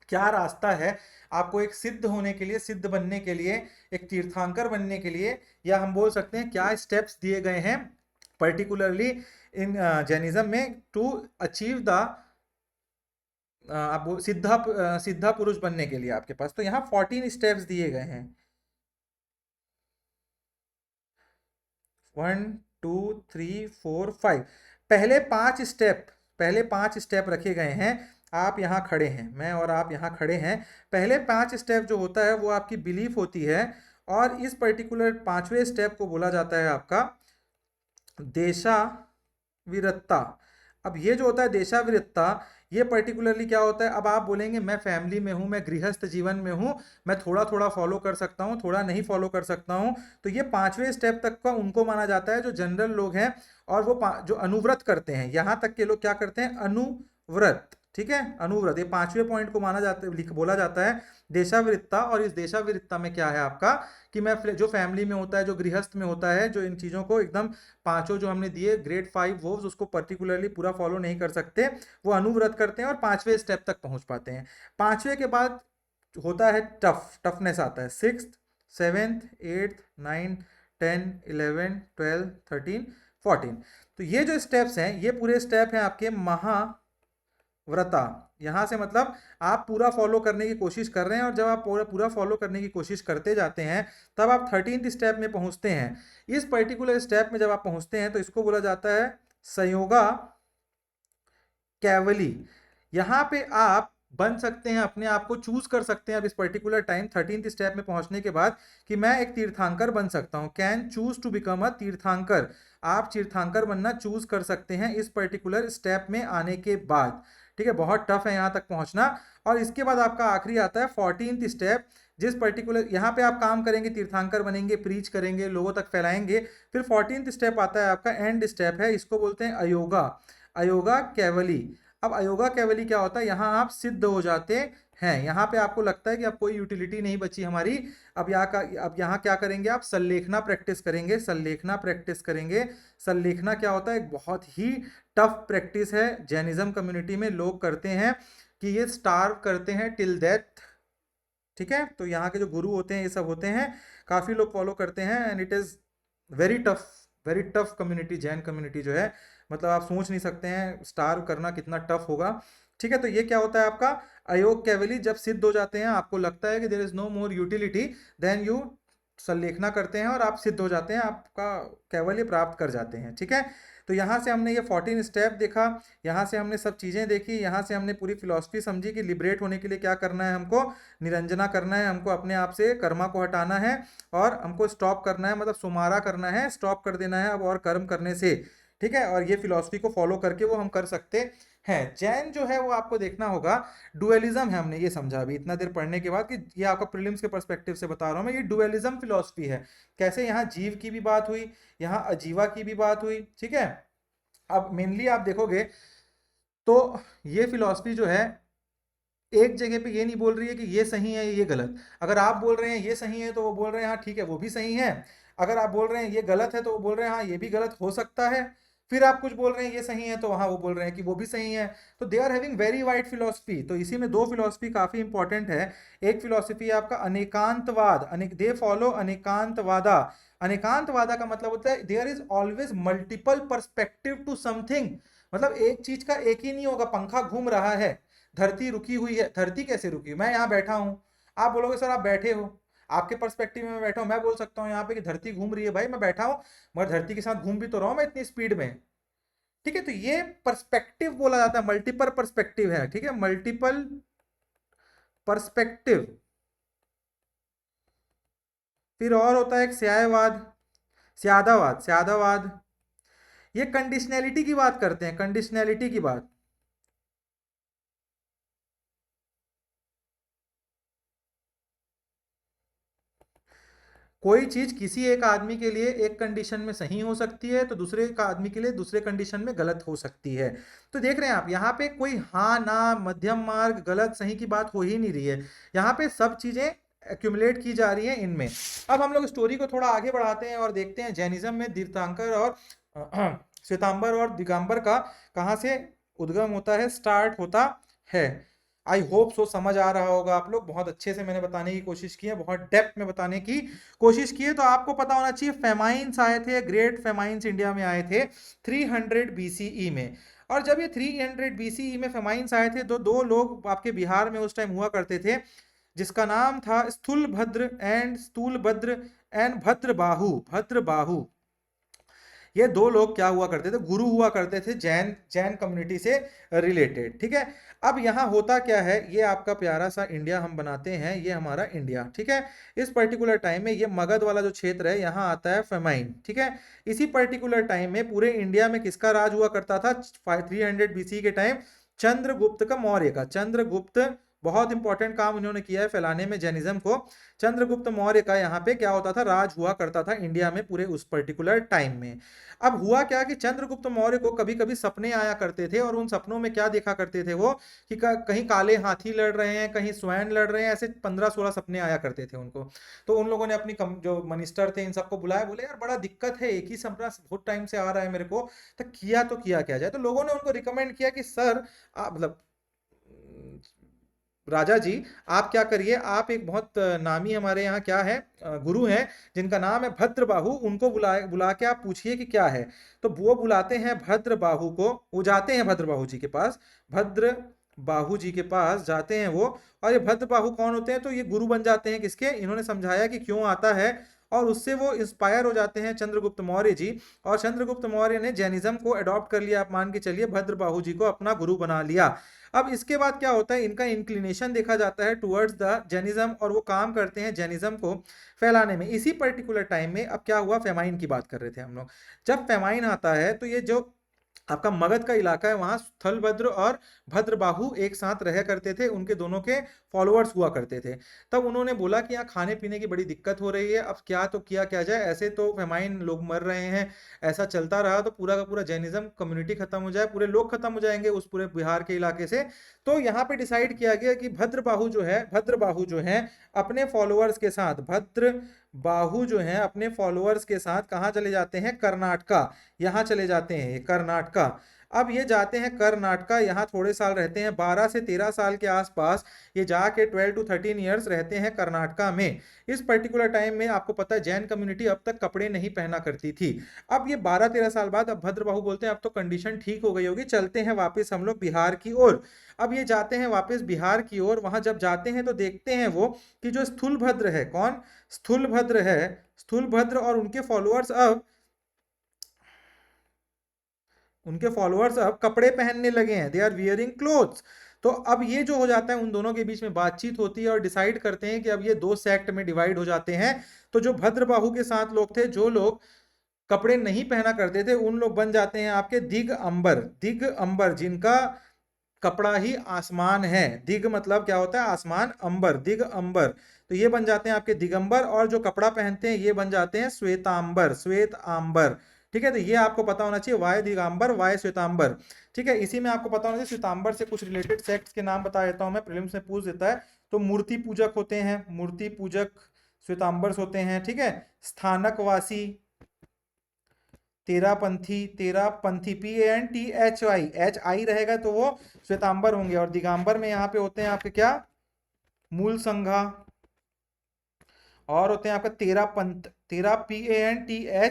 क्या रास्ता है आपको एक सिद्ध होने के लिए, सिद्ध बनने के लिए, एक तीर्थंकर बनने के लिए, या हम बोल सकते हैं क्या स्टेप्स दिए गए हैं पर्टिकुलरली इन जैनिज्म में टू अचीव द आप सिद्धा पुरुष बनने के लिए आपके पास। तो यहाँ 14 स्टेप्स दिए गए हैं, 1 2 3 4 5, पहले 5 स्टेप, पहले 5 स्टेप रखे गए हैं। आप यहाँ खड़े हैं, मैं और आप यहाँ खड़े हैं, पहले 5 स्टेप जो होता है वो आपकी बिलीफ होती है, और इस पर्टिकुलर 5वें स्टेप को बोला जाता है आपका देशाविरत्ता। अब ये जो होता है देशाविरत्ता, ये पर्टिकुलरली क्या होता है, अब आप बोलेंगे मैं फैमिली में हूँ, मैं गृहस्थ जीवन में हूँ, मैं थोड़ा थोड़ा फॉलो कर सकता हूँ, थोड़ा नहीं फॉलो कर सकता हूँ, तो ये 5वें स्टेप तक का उनको माना जाता है जो जनरल लोग हैं, और वो जो अनुव्रत करते हैं, यहाँ तक के लोग क्या करते हैं, अनुव्रत, ठीक है, अनुव्रत, ये 5वें पॉइंट को माना जाता है, बोला जाता है देशाविरत्ता। और इस देशाविरत्ता में क्या है आपका कि मैं जो फैमिली में होता है, जो गृहस्थ में होता है, जो इन चीज़ों को एकदम 5 जो हमने दिए ग्रेट 5 वोव्स, उसको पर्टिकुलरली पूरा फॉलो नहीं कर सकते, वो अनुव्रत करते हैं और 5वें स्टेप तक पहुंच पाते हैं। 5वें के बाद होता है टफनेस आता है, 6th 7th 8th 9th 10th 11th 12th 13th 14th। तो ये जो स्टेप्स हैं, ये पूरे स्टेप हैं आपके महाव्रता। यहां से मतलब आप पूरा फॉलो करने की कोशिश कर रहे हैं, और जब आप पूरा फॉलो करने की कोशिश करते जाते हैं तब आप 13th स्टेप में पहुंचते हैं। इस पर्टिकुलर स्टेप में जब आप पहुंचते हैं तो इसको बोला जाता है संयोगा कैवली। यहाँ पे आप बन सकते हैं, अपने आप को चूज कर सकते हैं अब इस पर्टिकुलर टाइम 13th स्टेप में पहुंचने के बाद कि मैं एक तीर्थंकर बन सकता हूं, can choose to become a tirthankara. आप तीर्थंकर बनना चूज कर सकते हैं इस पर्टिकुलर स्टेप में आने के बाद, ठीक है। बहुत टफ है यहाँ तक पहुंचना। और इसके बाद आपका आखिरी आता है 14th स्टेप, जिस पर्टिकुलर यहाँ पे आप काम करेंगे, तीर्थंकर बनेंगे, प्रीच करेंगे, लोगों तक फैलाएंगे। फिर 14th स्टेप आता है आपका एंड स्टेप है, इसको बोलते हैं अयोगा, अयोगा कैवली। अब अयोगा कैवली क्या होता है, यहाँ आप सिद्ध हो जाते हैं, यहाँ पे आपको लगता है कि अब कोई यूटिलिटी नहीं बची हमारी, अब यहाँ क्या करेंगे, आप सल्लेखना प्रैक्टिस करेंगे, सल्लेखना प्रैक्टिस करेंगे। सल्लेखना क्या होता है, एक बहुत ही टफ प्रैक्टिस है, जैनिज्म कम्युनिटी में लोग करते हैं कि ये स्टार्व करते हैं टिल डेथ, ठीक है। तो यहाँ के जो गुरु होते हैं, ये सब होते हैं, काफी लोग फॉलो करते हैं, and it is very tough, very tough community, Jain community जो है, मतलब आप सोच नहीं सकते हैं स्टार्व करना कितना टफ होगा, ठीक है। तो ये क्या होता है आपका अयोग कैवली, जब सिद्ध हो जाते हैं, आपको लगता है कि there is no more utility, then you sallekhana करते हैं और आप सिद्ध हो जाते हैं, आपका कैवल्य प्राप्त कर जाते हैं। ठीक है, तो यहाँ से हमने ये 14 स्टेप देखा, यहाँ से हमने सब चीज़ें देखी, यहाँ से हमने पूरी फिलॉसफी समझी कि लिबरेट होने के लिए क्या करना है, हमको निरंजना करना है, हमको अपने आप से कर्मा को हटाना है और हमको स्टॉप करना है, मतलब सुमारा करना है, स्टॉप कर देना है अब और कर्म करने से। ठीक है, और ये फिलॉसफी को फॉलो करके वो हम कर सकते हैं। जैन जो है वो आपको देखना होगा, डुअलिज्म है, हमने ये समझा अभी इतना देर पढ़ने के बाद कि ये आपका प्रीलिम्स के पर्सपेक्टिव से बता रहा हूँ मैं, ये डुअलिज्म फिलॉसफी है। कैसे यहाँ जीव की भी बात हुई, यहाँ अजीवा की भी बात हुई। ठीक है, अब मेनली आप देखोगे तो ये फिलॉसफी जो है एक जगह पे ये नहीं बोल रही है कि ये सही है ये गलत। अगर आप बोल रहे हैं ये सही है तो वो बोल रहे हैं हाँ ठीक है वो भी सही है। अगर आप बोल रहे हैं ये गलत है तो वो बोल रहे हैं हाँ ये भी गलत हो सकता है। फिर आप कुछ बोल रहे हैं ये सही है तो वहाँ वो बोल रहे हैं कि वो भी सही है। तो they are having very wide philosophy. तो इसी में दो फिलोसफी काफी इंपॉर्टेंट है। एक फिलोसफी है आपका अनेकांतवाद, अनेक दे फॉलो अनेकांतवादा। अनेकांतवादा का मतलब होता है there is always multiple perspective to something. मतलब एक चीज का एक ही नहीं होगा। पंखा घूम रहा है, धरती रुकी हुई है, धरती कैसे रुकी? मैं यहाँ बैठा हूँ, आप बोलोगे सर आप बैठे हो, आपके पर्सपेक्टिव में मैं बैठा हूँ, मैं बोल सकता हूँ यहाँ पे कि धरती घूम रही है, भाई मैं बैठा हूँ मगर धरती के साथ घूम भी तो रहा हूँ मैं इतनी स्पीड में। ठीक है, तो ये पर्सपेक्टिव बोला जाता है, मल्टीपल पर्सपेक्टिव है। ठीक है, मल्टीपल पर्सपेक्टिव। फिर और होता है एक स्यायवाद, स्यादावाद, स्यादावाद। ये कंडीशनैलिटी की बात करते हैं, कंडीशनैलिटी की बात। कोई चीज किसी एक आदमी के लिए एक कंडीशन में सही हो सकती है तो दूसरे का आदमी के लिए दूसरे कंडीशन में गलत हो सकती है। तो देख रहे हैं आप यहाँ पे कोई हाँ ना मध्यम मार्ग गलत सही की बात हो ही नहीं रही है। यहाँ पे सब चीजें एक्यूमुलेट की जा रही हैं इनमें। अब हम लोग स्टोरी को थोड़ा आगे बढ़ाते हैं और देखते हैं जैनिज्म में तीर्थंकर और श्वेतांबर और दिगंबर का कहाँ से उद्गम होता है, स्टार्ट होता है। आई होप सो समझ आ रहा होगा आप लोग। बहुत अच्छे से मैंने बताने की कोशिश की है, बहुत डेप्थ में बताने की कोशिश की है। तो आपको पता होना चाहिए फेमाइन्स आए थे, ग्रेट फेमाइन्स इंडिया में आए थे 300 बीसीई में। और जब ये 300 बीसीई में फेमाइन्स आए थे तो दो लोग आपके बिहार में उस टाइम हुआ करते थे जिसका नाम था स्थूलभद्र एंड भद्रबाहु। भद्रबाहु, ये दो लोग क्या हुआ करते थे, गुरु हुआ करते थे जैन जैन कम्युनिटी से रिलेटेड। ठीक है, अब यहाँ होता क्या है, ये आपका प्यारा सा इंडिया हम बनाते हैं, ये हमारा इंडिया। ठीक है, इस पर्टिकुलर टाइम में ये मगध वाला जो क्षेत्र है यहाँ आता है फेमाइन। ठीक है, इसी पर्टिकुलर टाइम में पूरे इंडिया में किसका राज हुआ करता था 300 बीसी के टाइम? चंद्रगुप्त का, मौर्य का। चंद्रगुप्त बहुत इंपॉर्टेंट काम उन्होंने किया है फैलाने में जैनिज्म को। चंद्रगुप्त मौर्य का यहाँ पे क्या होता था, राज हुआ करता था इंडिया में पूरे उस पर्टिकुलर टाइम में। अब हुआ क्या कि चंद्रगुप्त मौर्य को कभी कभी सपने आया करते थे और उन सपनों में क्या देखा करते थे वो कि कहीं काले हाथी लड़ रहे हैं, कहीं स्वैन लड़ रहे हैं, ऐसे 15-16 सपने आया करते थे उनको। तो उन लोगों ने अपनी जो मिनिस्टर थे इन सबको बुलाया, बोले यार बड़ा दिक्कत है, एक ही सपना बहुत टाइम से आ रहा है मेरे को, तो किया तो किया क्या जाए। तो लोगों ने उनको रिकमेंड किया कि सर आप मतलब राजा जी आप क्या करिए, आप एक बहुत नामी हमारे यहाँ क्या है गुरु हैं जिनका नाम है भद्रबाहु, उनको बुला के आप पूछिए कि क्या है। तो वो बुलाते हैं भद्रबाहु को, वो जाते हैं भद्रबाहु जी के पास, भद्र बाहु जी के पास जाते हैं वो। और ये भद्रबाहु कौन होते हैं? तो ये गुरु बन जाते हैं किसके? इन्होंने समझाया कि क्यों आता है और उससे वो इंस्पायर हो जाते हैं चंद्रगुप्त मौर्य जी। और चंद्रगुप्त मौर्य ने जैनिज्म को अडॉप्ट कर लिया, आप मान के चलिए भद्रबाहु जी को अपना गुरु बना लिया। अब इसके बाद क्या होता है, इनका इंक्लिनेशन देखा जाता है टुवर्ड्स द जैनिज्म और वो काम करते हैं जैनिज्म को फैलाने में। इसी पर्टिकुलर टाइम में अब क्या हुआ, फेमाइन की बात कर रहे थे हम लोग। जब फेमाइन आता है तो ये जो आपका मगध का इलाका है वहां स्थलभद्र और भद्रबाहु एक साथ रह करते थे, उनके दोनों के फॉलोअर्स हुआ करते थे। तब उन्होंने बोला कि यहाँ खाने पीने की बड़ी दिक्कत हो रही है, अब क्या तो किया जाए, ऐसे तो फेमाइन लोग मर रहे हैं, ऐसा चलता रहा तो पूरा का पूरा जैनिज्म कम्युनिटी खत्म हो जाए, पूरे लोग खत्म हो जाएंगे उस पूरे बिहार के इलाके से। तो यहाँ पे डिसाइड किया गया कि भद्रबाहु जो है अपने फॉलोअर्स के साथ, बाहु जो है अपने फॉलोअर्स के साथ कहाँ चले जाते हैं, कर्नाटका। यहाँ चले जाते हैं कर्नाटका। अब ये जाते हैं कर्नाटका, यहाँ थोड़े साल रहते हैं, 12 से 13 साल के आसपास ये जाके 12 to 13 ईयर्स रहते हैं कर्नाटका में। इस पर्टिकुलर टाइम में आपको पता है जैन कम्युनिटी अब तक कपड़े नहीं पहना करती थी। अब ये 12-13 साल बाद अब भद्रबाहु बोलते हैं अब तो कंडीशन ठीक हो गई होगी, चलते हैं वापस हम लोग बिहार की ओर। अब ये जाते हैं वापस बिहार की ओर, वहां जब जाते हैं तो देखते हैं वो कि जो स्थूलभद्र है, कौन स्थूलभद्र है, स्थूलभद्र और उनके फॉलोअर्स अब कपड़े पहनने लगे हैं, दे आर वियरिंग क्लोथ्स। तो अब ये जो हो जाता है उन दोनों के बीच में बातचीत होती है और डिसाइड करते हैं कि अब ये दो सेक्ट में डिवाइड हो जाते हैं। तो जो भद्रबाहु के साथ लोग थे, जो लोग कपड़े नहीं पहना करते थे, उन लोग बन जाते हैं आपके दिगंबर। दिगंबर जिनका कपड़ा ही आसमान है, दिग मतलब क्या होता है आसमान, अंबर, दिगंबर। तो ये बन जाते हैं आपके दिगंबर, और जो कपड़ा पहनते हैं ये बन जाते हैं श्वेतांबर, श्वेत आंबर। ठीक है, तो ये आपको पता होना चाहिए, वाय दिगंबर वाय श्वेतांबर। ठीक है, इसी में आपको पता होना चाहिए श्वेतांबर से कुछ रिलेटेड सेक्ट्स के नाम बता देता हूं मैं, प्रीलिम्स में पूछ देता है। तो मूर्ति पूजक होते हैं, मूर्ति पूजक श्वेतांबर्स होते हैं। ठीक है, स्थानकवासी, तेरापंथी PANTHI रहेगा तो वो श्वेतांबर होंगे। और दिगंबर में यहाँ पे होते हैं आपके क्या, मूल संघा, और होते हैं आपका तेरा PANTHA,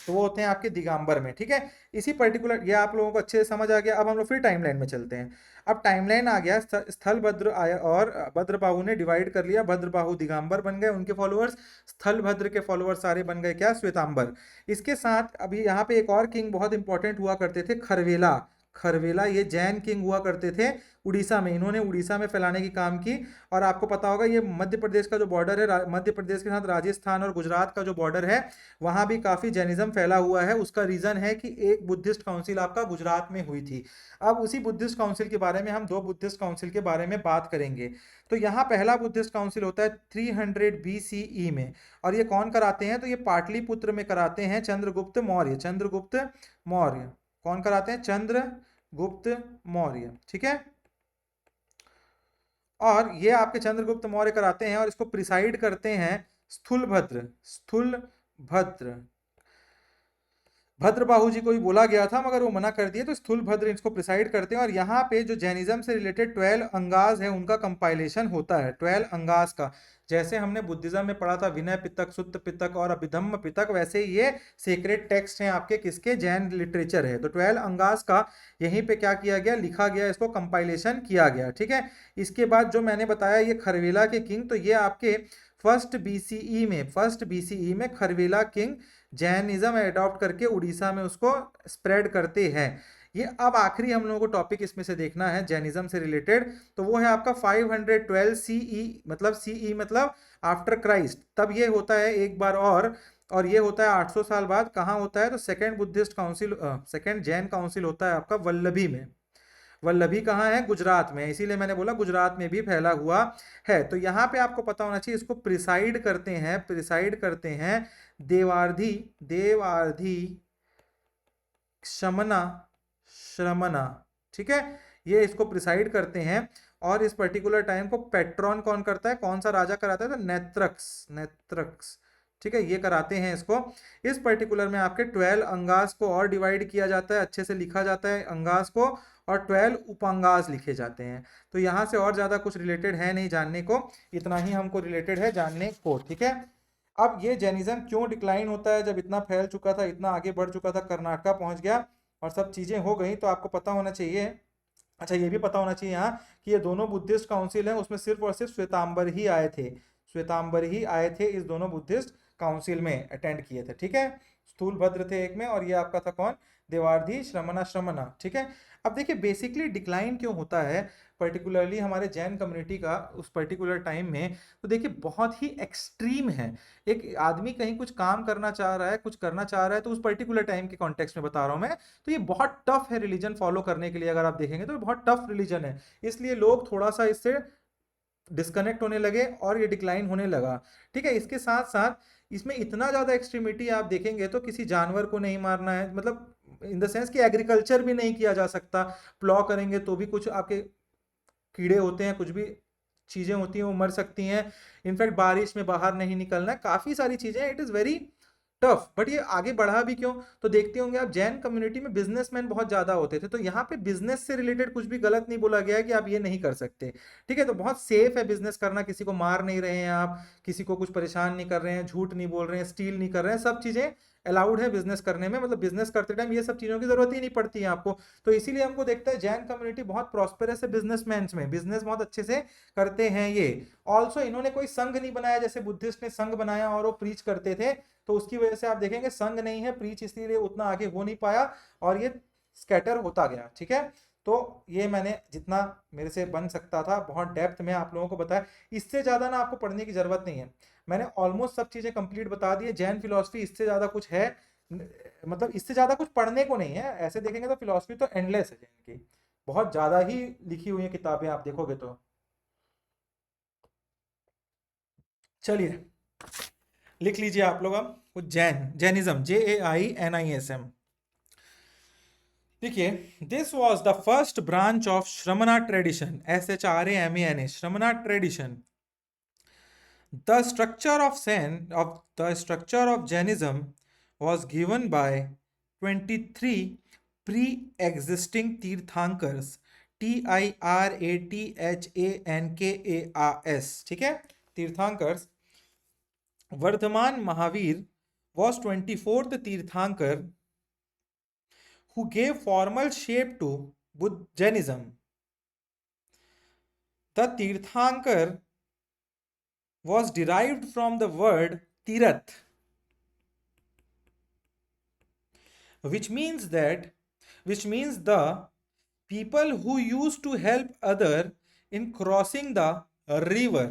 तो वो होते हैं आपके दिगंबर में। ठीक है, इसी पर्टिकुलर, ये आप लोगों को अच्छे से समझ आ गया। अब हम लोग फिर टाइमलाइन में चलते हैं। अब टाइमलाइन आ गया, स्थल भद्र आया और भद्रबाहु ने डिवाइड कर लिया, भद्रबाहु दिगंबर बन गए उनके फॉलोअर्स, स्थल भद्र के फॉलोअर्स सारे बन गए क्या, श्वेतांबर। इसके साथ अभी यहाँ पे एक और किंग बहुत इंपॉर्टेंट हुआ करते थे, खरवेला। खरवेला ये जैन किंग हुआ करते थे उड़ीसा में, इन्होंने उड़ीसा में फैलाने की काम की। और आपको पता होगा ये मध्य प्रदेश का जो बॉर्डर है, मध्य प्रदेश के साथ राजस्थान और गुजरात का जो बॉर्डर है, वहां भी काफी जैनिज्म फैला हुआ है। उसका रीजन है कि एक बुद्धिस्ट काउंसिल आपका गुजरात में हुई थी। अब उसी बुद्धिस्ट काउंसिल के बारे में हम दो बुद्धिस्ट काउंसिल के बारे में बात करेंगे। तो यहाँ पहला बुद्धिस्ट काउंसिल होता है 300 BCE में, और ये कौन कराते हैं, तो ये पाटलिपुत्र में कराते हैं चंद्रगुप्त मौर्य। चंद्रगुप्त मौर्य कौन कराते हैं, चंद्रगुप्त मौर्य। ठीक है, और ये आपके चंद्रगुप्त मौर्य कराते हैं, और इसको प्रिसाइड करते हैं स्थूलभद्र। स्थूलभद्र, भद्रबाहु जी को भी बोला गया था मगर वो मना कर दिए, तो स्थूलभद्र इसको प्रिसाइड करते हैं। और यहाँ पे जो जैनिज्म से रिलेटेड 12 अंगाज है उनका कंपाइलेशन होता है, 12 अंगाज का। जैसे हमने बुद्धिज्म में पढ़ा था विनय पिटक, सुत्त पिटक और अभिधम्म पिटक, वैसे ही ये सेक्रेट टेक्स्ट हैं आपके, किसके, जैन लिटरेचर है। तो 12 अंगाज का यहीं पे क्या किया गया, लिखा गया, इसको कंपाइलेशन किया गया। ठीक है, इसके बाद जो मैंने बताया ये खरवेला के किंग, तो ये आपके फर्स्ट बीसीई में खरवेला किंग जैनिज्म एडॉप्ट करके उड़ीसा में उसको स्प्रेड करते हैं। ये अब आखिरी हम लोगों को टॉपिक इसमें से देखना है जैनिज्म से रिलेटेड, तो वो है आपका 512 CE, मतलब CE मतलब आफ्टर क्राइस्ट। तब ये होता है एक बार और ये होता है 800 साल बाद। कहाँ होता है, तो second Buddhist council, second Jain council होता है आपका वल्लभी में। वल्लभी कहाँ है, गुजरात में, इसीलिए मैंने बोला गुजरात में भी फैला हुआ है। तो यहाँ पे आपको पता होना चाहिए, इसको प्रिसाइड करते हैं देवार्धी, देवार्धी शमना, श्रमना। ठीक है, ये इसको प्रिसाइड करते हैं। और इस पर्टिकुलर टाइम को पेट्रॉन कौन करता है, कौन सा राजा कराता है, तो नेत्रक्स, नेत्रक्स। ठीक है, ये कराते हैं इसको। इस पर्टिकुलर में आपके 12 अंगास को और डिवाइड किया जाता है, अच्छे से लिखा जाता है अंगास को, और 12 उपांगास लिखे जाते हैं। तो यहाँ से और ज़्यादा कुछ रिलेटेड है नहीं जानने को, इतना ही हमको रिलेटेड है जानने को। ठीक है, अब ये जैनिज्म क्यों डिक्लाइन होता है, जब इतना फैल चुका था, इतना आगे बढ़ चुका था, कर्नाटका पहुंच गया और सब चीज़ें हो गई, तो आपको पता होना चाहिए। अच्छा, ये भी पता होना चाहिए यहाँ कि ये दोनों बुद्धिस्ट काउंसिल हैं, उसमें सिर्फ और सिर्फ श्वेतांबर ही आए थे, श्वेतांबर ही आए थे इस दोनों बुद्धिस्ट काउंसिल में अटेंड किए थे। ठीक है, स्थूलभद्र थे एक में, और ये आपका था कौन, देवार्धी श्रमना। ठीक है, अब देखिए बेसिकली डिक्लाइन क्यों होता है पर्टिकुलरली हमारे जैन कम्युनिटी का उस पर्टिकुलर टाइम में, तो देखिए बहुत ही एक्सट्रीम है। एक आदमी कहीं कुछ काम करना चाह रहा है, कुछ करना चाह रहा है, तो उस पर्टिकुलर टाइम के कॉन्टेक्स्ट में बता रहा हूं मैं, तो ये बहुत टफ है रिलीजन फॉलो करने के लिए। अगर आप देखेंगे तो बहुत टफ रिलीजन है, इसलिए लोग थोड़ा सा इससे डिस्कनेक्ट होने लगे और ये डिक्लाइन होने लगा। ठीक है, इसके साथ साथ इसमें इतना ज्यादा एक्सट्रीमिटी आप देखेंगे तो किसी जानवर को नहीं मारना है, मतलब इन द सेंस कि एग्रीकल्चर भी नहीं किया जा सकता, प्लॉ करेंगे तो भी कुछ आपके कीड़े होते हैं, कुछ भी चीजें होती हैं वो मर सकती हैं। इनफैक्ट बारिश में बाहर नहीं निकलना है, काफी सारी चीजें, it is very tough, but ये आगे बढ़ा भी क्यों? तो देखते होंगे आप, जैन कम्युनिटी में बिजनेसमैन बहुत ज्यादा होते थे, तो यहाँ पे बिजनेस से रिलेटेड कुछ भी गलत नहीं बोला गया है कि आप ये नहीं कर सकते। ठीक है, तो बहुत सेफ है बिजनेस करना, किसी को मार नहीं रहे हैं आप, किसी को कुछ परेशान नहीं कर रहे हैं, झूठ नहीं बोल रहे हैं, स्टील नहीं कर रहे हैं, सब चीजें अलाउड है बिजनेस करने में, मतलब बिजनेस करते टाइम ये सब चीजों की जरूरत ही नहीं पड़ती है आपको। तो इसीलिए हमको देखता है जैन कम्युनिटी बहुत प्रॉस्पेरस है बिजनेसमैन में, बिजनेस बहुत अच्छे से करते हैं ये। ऑल्सो इन्होंने कोई संघ नहीं बनाया जैसे बुद्धिस्ट ने संघ बनाया और वो प्रीच करते थे, तो उसकी वजह से आप देखेंगे संघ नहीं है, प्रीच इसलिए उतना आगे हो नहीं पाया और ये स्कैटर होता गया। ठीक है, तो ये मैंने जितना मेरे से बन सकता था बहुत डेप्थ में आप लोगों को बताया, इससे ज्यादा ना आपको पढ़ने की जरूरत नहीं है, मैंने ऑलमोस्ट सब चीजें कंप्लीट बता दी है। जैन फिलोसफी इससे ज्यादा कुछ है मतलब इससे ज्यादा कुछ पढ़ने को नहीं है, ऐसे देखेंगे तो फिलोसफी तो एंडलेस है जैन की, बहुत ज्यादा ही लिखी हुई है किताबें आप देखोगे तो। चलिए लिख लीजिए आप लोग अब कुछ जैनिज्म, JAINISM। देखिए, this was the first branch of Shramana tradition, SHRAMANA, Shramana tradition. The structure of Jainism was given by 23 pre-existing Tirthankars, TIRATHANKARS, ठीक है, तीर्थांकर्स। Vardhaman Mahavir was 24th Tirthankar who gave formal shape to Jainism. The Tirthankar was derived from the word Tirath, which means the people who used to help other in crossing the river।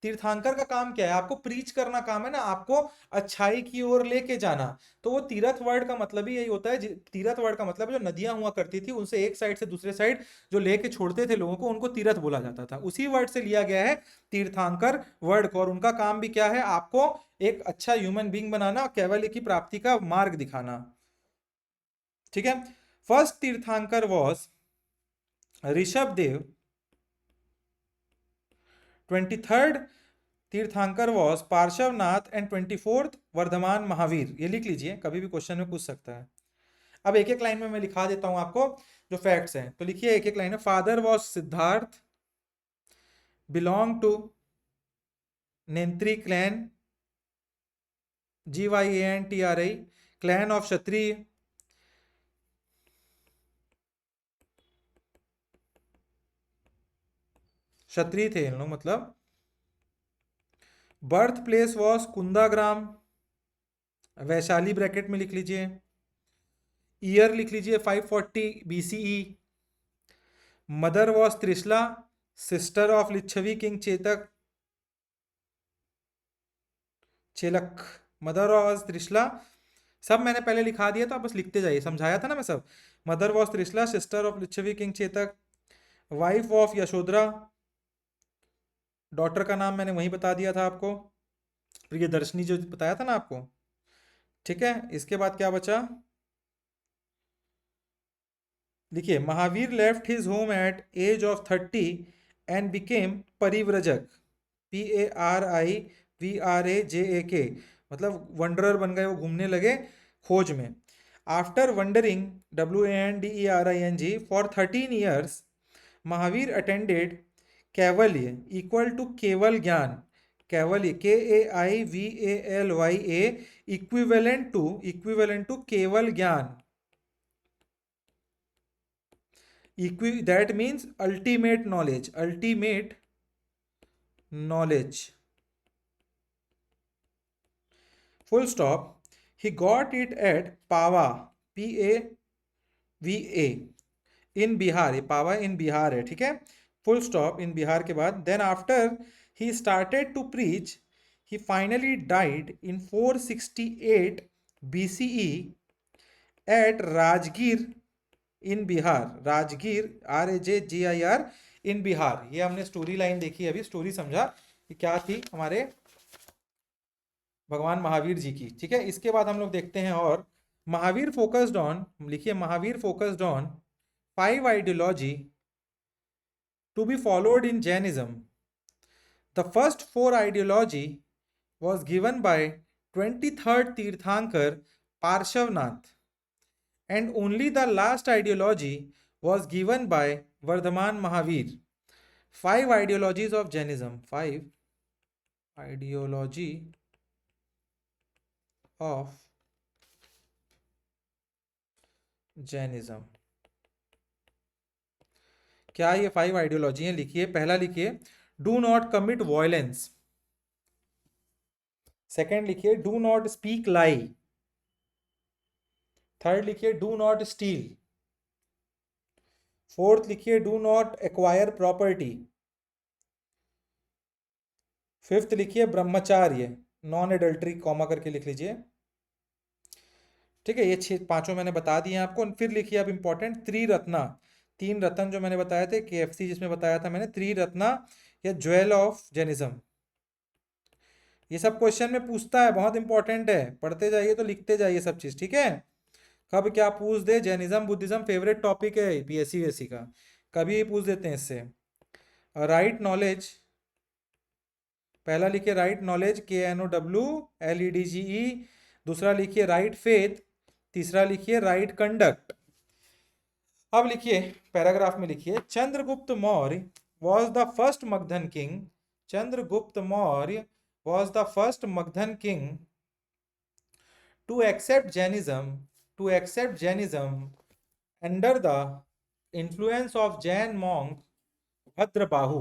तीर्थांकर का काम क्या है? आपको preach करना काम है ना, आपको अच्छाई की ओर लेके जाना। तो वो तीरथ वर्ड का मतलब ही यही होता है, तीरथ वर्ड का मतलब जो नदियां हुआ करती थी उनसे एक साइड से दूसरे साइड जो लेके छोड़ते थे लोगों को, उनको तीरथ बोला जाता था, उसी वर्ड से लिया गया है तीर्थांकर वर्ड को। और उनका काम भी क्या है? आपको एक अच्छा ह्यूमन बींग बनाना, कैवल्य की प्राप्ति का मार्ग दिखाना। ठीक है, first tirthankara was Rishabh Dev, 23rd tirthankara was Parshvanath and 24th Vardhaman Mahavir. ये लिख लीजिए, कभी भी क्वेश्चन में पूछ सकता है। अब एक एक लाइन में मैं लिखा देता हूं आपको जो फैक्ट्स हैं, तो लिखिए एक एक लाइन में। Father was Siddhartha, belong to Jnatri clan, GYANTRI, clan of Kshatriya. Kshatriya थे इन लोग मतलब। Birth place was Kundagram, Vaishali bracket में लिख लीजिए। ईयर लिख लीजिए 540 BCE। Mother was Trishala, sister of Lichchhavi king Chelak. Mother was Trishala, सब मैंने पहले लिखा दिया तो आप बस लिखते जाइए, समझाया था ना मैं सब। Mother was Trishala, sister of Lichchhavi king Chetak, wife of Yashodhara, daughter का नाम मैंने वहीं बता दिया था आपको, प्रियदर्शनी जो बताया था ना आपको। ठीक है, इसके बाद क्या बचा? देखिए, Mahavir left his home at age of 30 and became parivrajak, PARIVRAJAK, मतलब वंडरर बन गए, वो घूमने लगे खोज में। After wandering, WANDERING, for 13 years, Mahavir attended kaivalya equal to kevala jnana, Kaivalya KAIVALYA, equivalent to kevala ज्ञान, that means ultimate knowledge, full stop। He got it at Pava, PAVA, in Bihar, ये पावा इन बिहार है, ठीक है, फुल स्टॉप, इन बिहार के बाद। Then after he started to preach, he finally died in 468 BCE at Rajgir in Bihar, Rajgir RAJGIR in Bihar. ये हमने story line देखी, अभी स्टोरी समझा कि क्या थी हमारे भगवान महावीर जी की। ठीक है, इसके बाद हम लोग देखते हैं और महावीर फोकस्ड ऑन, लिखिए Mahavir focused on 5 ideology to be followed in Jainism. The first 4 ideology was given by 23rd तीर्थंकर Parshvanath, and only the last ideology was given by Vardhaman Mahavir. 5 ideologies of Jainism. 5 ideology of Jainism. क्या ये 5 ideology हैं? लिखिए। पहला लिखिए do not commit violence. Second लिखिए do not speak lie. Third लिखिए do not steal. Fourth लिखिए do not acquire property. Fifth लिखिए ब्रह्मचार्य, नॉन एडल्ट्री, कॉमा करके लिख लीजिए। ठीक है, ये पांचों मैंने बता दिए आपको। फिर लिखिए अब इंपॉर्टेंट त्रिरत्ना, 3 रत्न जो मैंने बताए थे KFC जिसमें बताया था मैंने, त्रिरत्ना या ज्वेल ऑफ जैनिज्म। ये सब क्वेश्चन में पूछता है, बहुत इंपॉर्टेंट है, पढ़ते जाइए तो लिखते जाइए सब चीज। ठीक है, कब क्या पूछ दे। जैनिज्म बुद्धिज्म फेवरेट टॉपिक है PSC का, कभी ही पूछ देते हैं इससे। राइट नॉलेज, पहला लिखिए राइट नॉलेज KNOWLEDGE। दूसरा लिखिए राइट फेथ। तीसरा लिखिए राइट कंडक्ट। अब लिखिए पैराग्राफ में लिखिए Chandragupta Maurya was the first Magadhan king. Chandragupta Maurya was the first Magadhan king to accept Jainism under the influence of Jain monk Bhadrabahu.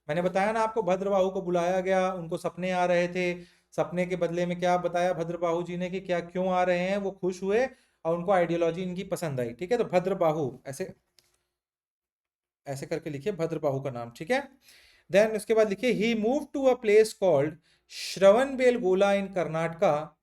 मैंने बताया ना आपको, भद्रबाहु को बुलाया गया, उनको सपने आ रहे थे। सपने के बदले में क्या बताया भद्रबाहु जी ने कि क्या क्यों आ रहे हैं, वो खुश हुए और उनको आइडियोलॉजी इनकी पसंद आई। ठीक है, तो भद्रबाहु ऐसे ऐसे करके लिखिए भद्रबाहु का नाम। ठीक है, देन उसके बाद लिखिए he move to a place called Shravanabelagola in Karnataka.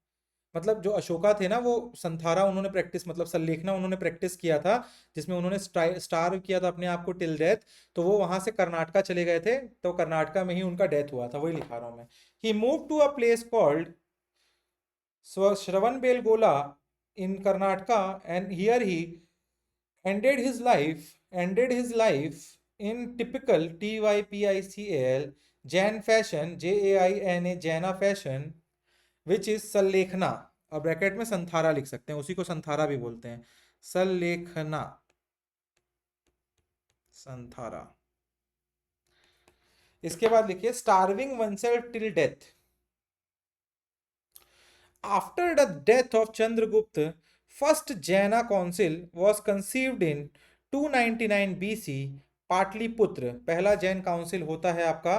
मतलब जो अशोका थे ना, वो संथारा उन्होंने प्रैक्टिस, मतलब संलेखना उन्होंने प्रैक्टिस किया था, जिसमें उन्होंने स्टार किया था अपने आप को टिल डेथ। तो वो वहां से कर्नाटका चले गए थे, तो कर्नाटका में ही उनका डेथ हुआ था, वही लिखा रहा हूं मैं। He move to a place called Shravanabelagola in Karnataka and here he ended his life in typical TYPICAL Jain fashion, JAINA Jaina fashion, which is संलेखना। अब ब्रैकेट में संथारा लिख सकते हैं, उसी को संथारा भी बोलते हैं, संलेखना, संथारा। इसके बाद लिखिए starving oneself till death। After the death of Chandragupta, first Jaina council was conceived in 299 BC, Pataliputra. पहला जैन काउंसिल होता है आपका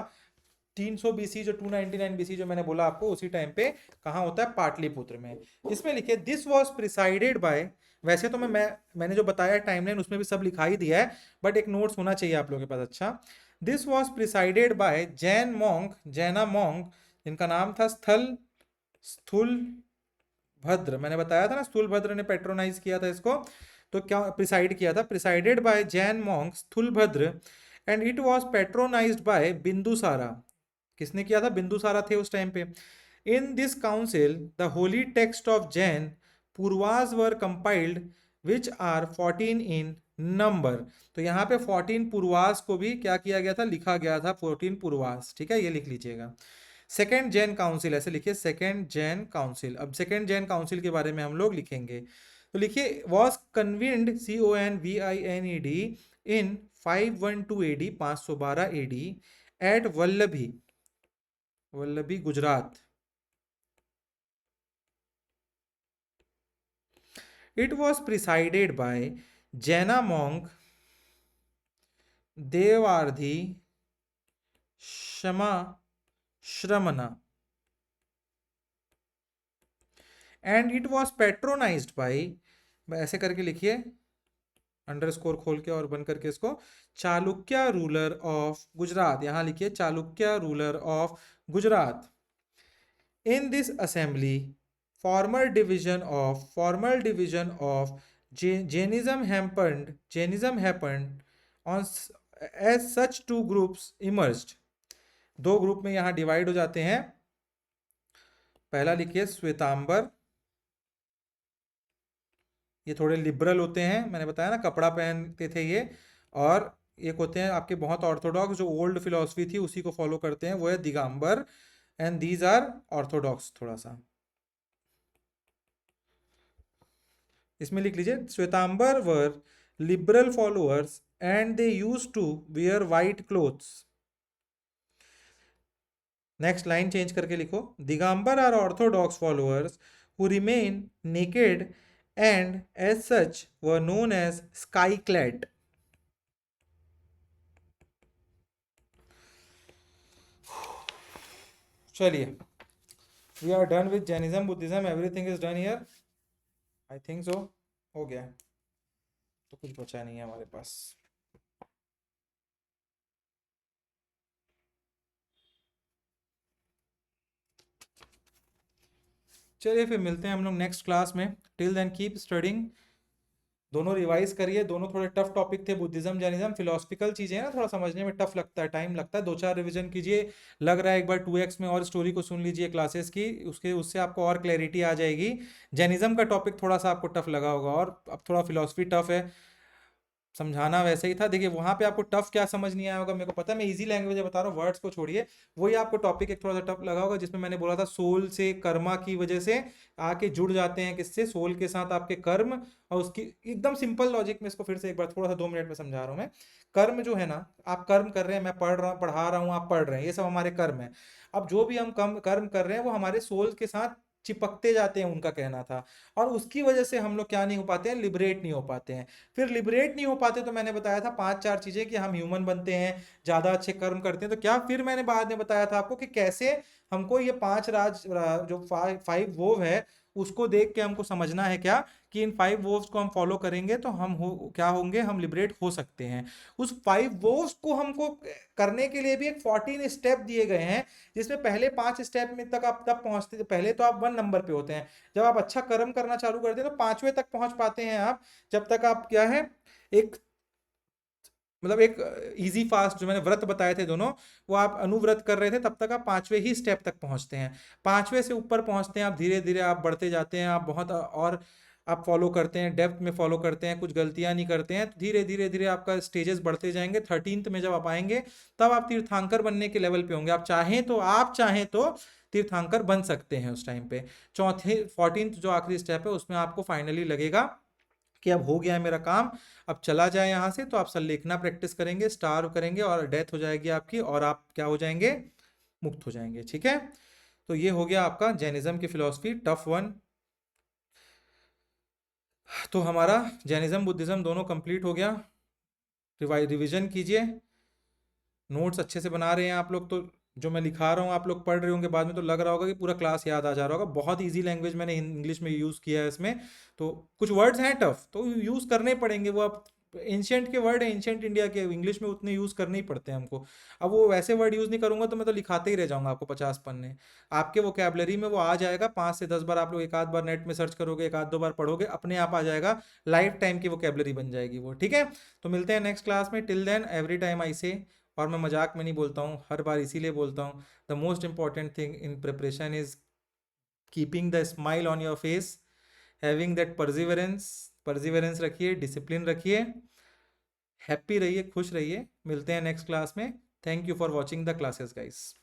300 BC, जो 299 BC जो मैंने बोला आपको, उसी टाइम पे कहाँ होता है, पाटलिपुत्र में। इसमें लिखिए दिस वाज प्रिसाइडेड बाय, वैसे तो मैंने जो बताया टाइमलाइन उसमें भी सब लिखा ही दिया है, बट एक नोट्स होना चाहिए आप लोगों के पास। अच्छा, this was presided bye Jain monk, जैना मॉन्क, जिनका नाम था स्थूल भद्र। मैंने बताया था ना, स्थूल भद्र ने पेट्रोनाइज किया था इसको। तो क्या प्रिसाइड किया था, presided bye Jain monk Sthula Bhadra, and it was patronized by Bindusara. किसने किया था, बिंदुसारा थे उस टाइम पे। In this council the holy text of Jain Purvas were compiled which are 14 in number. तो यहाँ पे 14 पूर्वास को भी क्या किया गया था, लिखा गया था 14 पूर्वास। ठीक है, ये लिख लीजिएगा। सेकेंड जैन काउंसिल, ऐसे लिखिए सेकेंड जैन काउंसिल। अब सेकेंड जैन काउंसिल के बारे में हम लोग लिखेंगे, तो लिखिए was convened CONVINED in 512 AD, 512 AD at Vallabhi, Vallabhi Gujarat. It was presided by Jaina monk Devarthi Shama Shramana, and it was patronized by, ऐसे करके लिखिए अंडरस्कोर खोल के और बन करके इसको, चालुक्य रूलर ऑफ गुजरात। यहां लिखिए Chalukya ruler of Gujarat. In this assembly formal division of Jainism happened on as such two groups emerged। दो ग्रुप में यहां डिवाइड हो जाते हैं। पहला लिखिए श्वेतांबर, ये थोड़े लिबरल होते हैं, मैंने बताया ना कपड़ा पहनते थे ये। और एक होते हैं आपके बहुत ऑर्थोडॉक्स, जो ओल्ड फिलॉसफी थी उसी को फॉलो करते हैं, वो है Digambar, and these are orthodox थोड़ा सा। इसमें लिख लीजिए, Shvetambar were liberal followers and they used to wear white clothes. Next line change करके लिखो, Digambar are orthodox followers who remain naked and as such were known as sky clad. चलिए, we are done with Jainism Buddhism, everything is done here, I think so. हो गया, तो कुछ बचा नहीं है हमारे पास। चलिए फिर मिलते हैं हम लोग नेक्स्ट क्लास में। Till then keep studying. दोनों रिवाइज करिए, दोनों थोड़े टफ टॉपिक थे, बुद्धिज्म जैनिज्म, फिलोसफिकल चीजें हैं ना, थोड़ा समझने में टफ लगता है, टाइम लगता है, 2-4 रिवीजन कीजिए। लग रहा है एक बार 2x में और स्टोरी को सुन लीजिए क्लासेस की, उससे आपको और क्लैरिटी आ जाएगी। जैनिज्म का टॉपिक थोड़ा सा आपको टफ लगा होगा, और अब थोड़ा फिलोसफी टफ है, समझाना वैसे ही था। देखिए वहां पे आपको टफ क्या समझ नहीं आया होगा, मेरे को पता है, मैं इजी लैंग्वेज में बता रहा हूँ, वर्ड्स को छोड़िए। वही आपको टॉपिक एक थोड़ा सा टफ लगा होगा, जिसमें मैंने बोला था सोल से, कर्मा की वजह से आके जुड़ जाते हैं, किससे, सोल के साथ आपके कर्म, और उसकी एकदम सिंपल लॉजिक में इसको फिर से एक बार थोड़ा सा 2 मिनट में समझा रहा हूँ मैं। कर्म जो है ना, आप कर्म कर रहे हैं, मैं पढ़ रहा हूँ, पढ़ा रहा हूँ, आप पढ़ रहे हैं, ये सब हमारे कर्म है। अब जो भी हम कर्म कर रहे हैं वो हमारे सोल के साथ चिपकते जाते हैं, उनका कहना था। और उसकी वजह से हम लोग क्या नहीं हो पाते हैं, लिबरेट नहीं हो पाते हैं। फिर लिबरेट नहीं हो पाते तो मैंने बताया था 5-4 चीजें, कि हम ह्यूमन बनते हैं, ज्यादा अच्छे कर्म करते हैं, तो क्या, फिर मैंने बाद में बताया था आपको कि कैसे हमको ये 5 जो 5 वोव है, उसको देख के हमको समझना है क्या, कि इन 5 वोव्स को हम फॉलो करेंगे तो हम क्या होंगे, हम लिबरेट हो सकते हैं। उस 5 वोव्स को हमको करने के लिए भी एक 14 स्टेप दिए गए हैं, जिसमें पहले 5 स्टेप में तक आप तब पहुंचते, पहले तो आप 1 नंबर पे होते हैं, जब आप अच्छा कर्म करना चालू करते हैं तो 5वें तक पहुंच पाते हैं आप, जब तक आप क्या है, एक मतलब एक इजी फास्ट जो मैंने व्रत बताए थे दोनों, वो आप अनुव्रत कर रहे थे, तब तक आप 5वें ही स्टेप तक पहुंचते हैं। 5वें से ऊपर पहुंचते हैं आप, धीरे धीरे आप बढ़ते जाते हैं, आप बहुत और आप फॉलो करते हैं, डेप्थ में फॉलो करते हैं, कुछ गलतियां नहीं करते हैं, तो धीरे धीरे धीरे आपका स्टेजेस बढ़ते जाएंगे। 13th में जब आप आएंगे, तब आप तीर्थंकर बनने के लेवल पे होंगे। आप चाहें तो तीर्थंकर बन सकते हैं उस टाइम पे। चौथे 14th जो आखिरी स्टेप है, उसमें आपको फाइनली लगेगा कि अब हो गया है मेरा काम, अब चला जाए यहाँ से, तो आप संलेखना प्रैक्टिस करेंगे, स्टार करेंगे, और डेथ हो जाएगी आपकी, और आप क्या हो जाएंगे, मुक्त हो जाएंगे। ठीक है, तो ये हो गया आपका जैनिज्म की फिलॉसफी, टफ वन। तो हमारा जैनिज्म बुद्धिज्म दोनों कंप्लीट हो गया। रिवीजन कीजिए, नोट्स अच्छे से बना रहे हैं आप लोग, तो जो मैं लिखा रहा हूँ आप लोग पढ़ रहे होंगे, बाद में तो लग रहा होगा कि पूरा क्लास याद आ जा रहा होगा। बहुत इजी लैंग्वेज मैंने इंग्लिश में यूज़ किया है इसमें, तो कुछ वर्ड्स हैं टफ, तो यूज़ करने पड़ेंगे, वो अब एंशियंट के वर्ड है, एंशियंट इंडिया के, इंग्लिश में उतने यूज़ करने ही पड़ते हैं हमको। अब वो वैसे वर्ड यूज़ नहीं करूंगा तो मैं तो लिखाते ही रह जाऊंगा आपको 50 पन्ने। आपके वोकेबलरी में वो आ जाएगा, 5 से 10 बार आप लोग एक आध बार नेट में सर्च करोगे, एक आध 2 बार पढ़ोगे, अपने आप आ जाएगा, लाइफ टाइम की वोकेबलरी बन जाएगी वो। ठीक है, तो मिलते हैं नेक्स्ट क्लास में। Till then, every time I say, और मैं मजाक में नहीं बोलता हूँ, हर बार इसीलिए बोलता हूँ, the most important thing in preparation is keeping the smile on your face, having that perseverance. Perseverance रखिए, डिसिप्लिन रखिए, हैप्पी रहिए, खुश रहिए। मिलते हैं नेक्स्ट क्लास में। Thank you for watching the classes guys.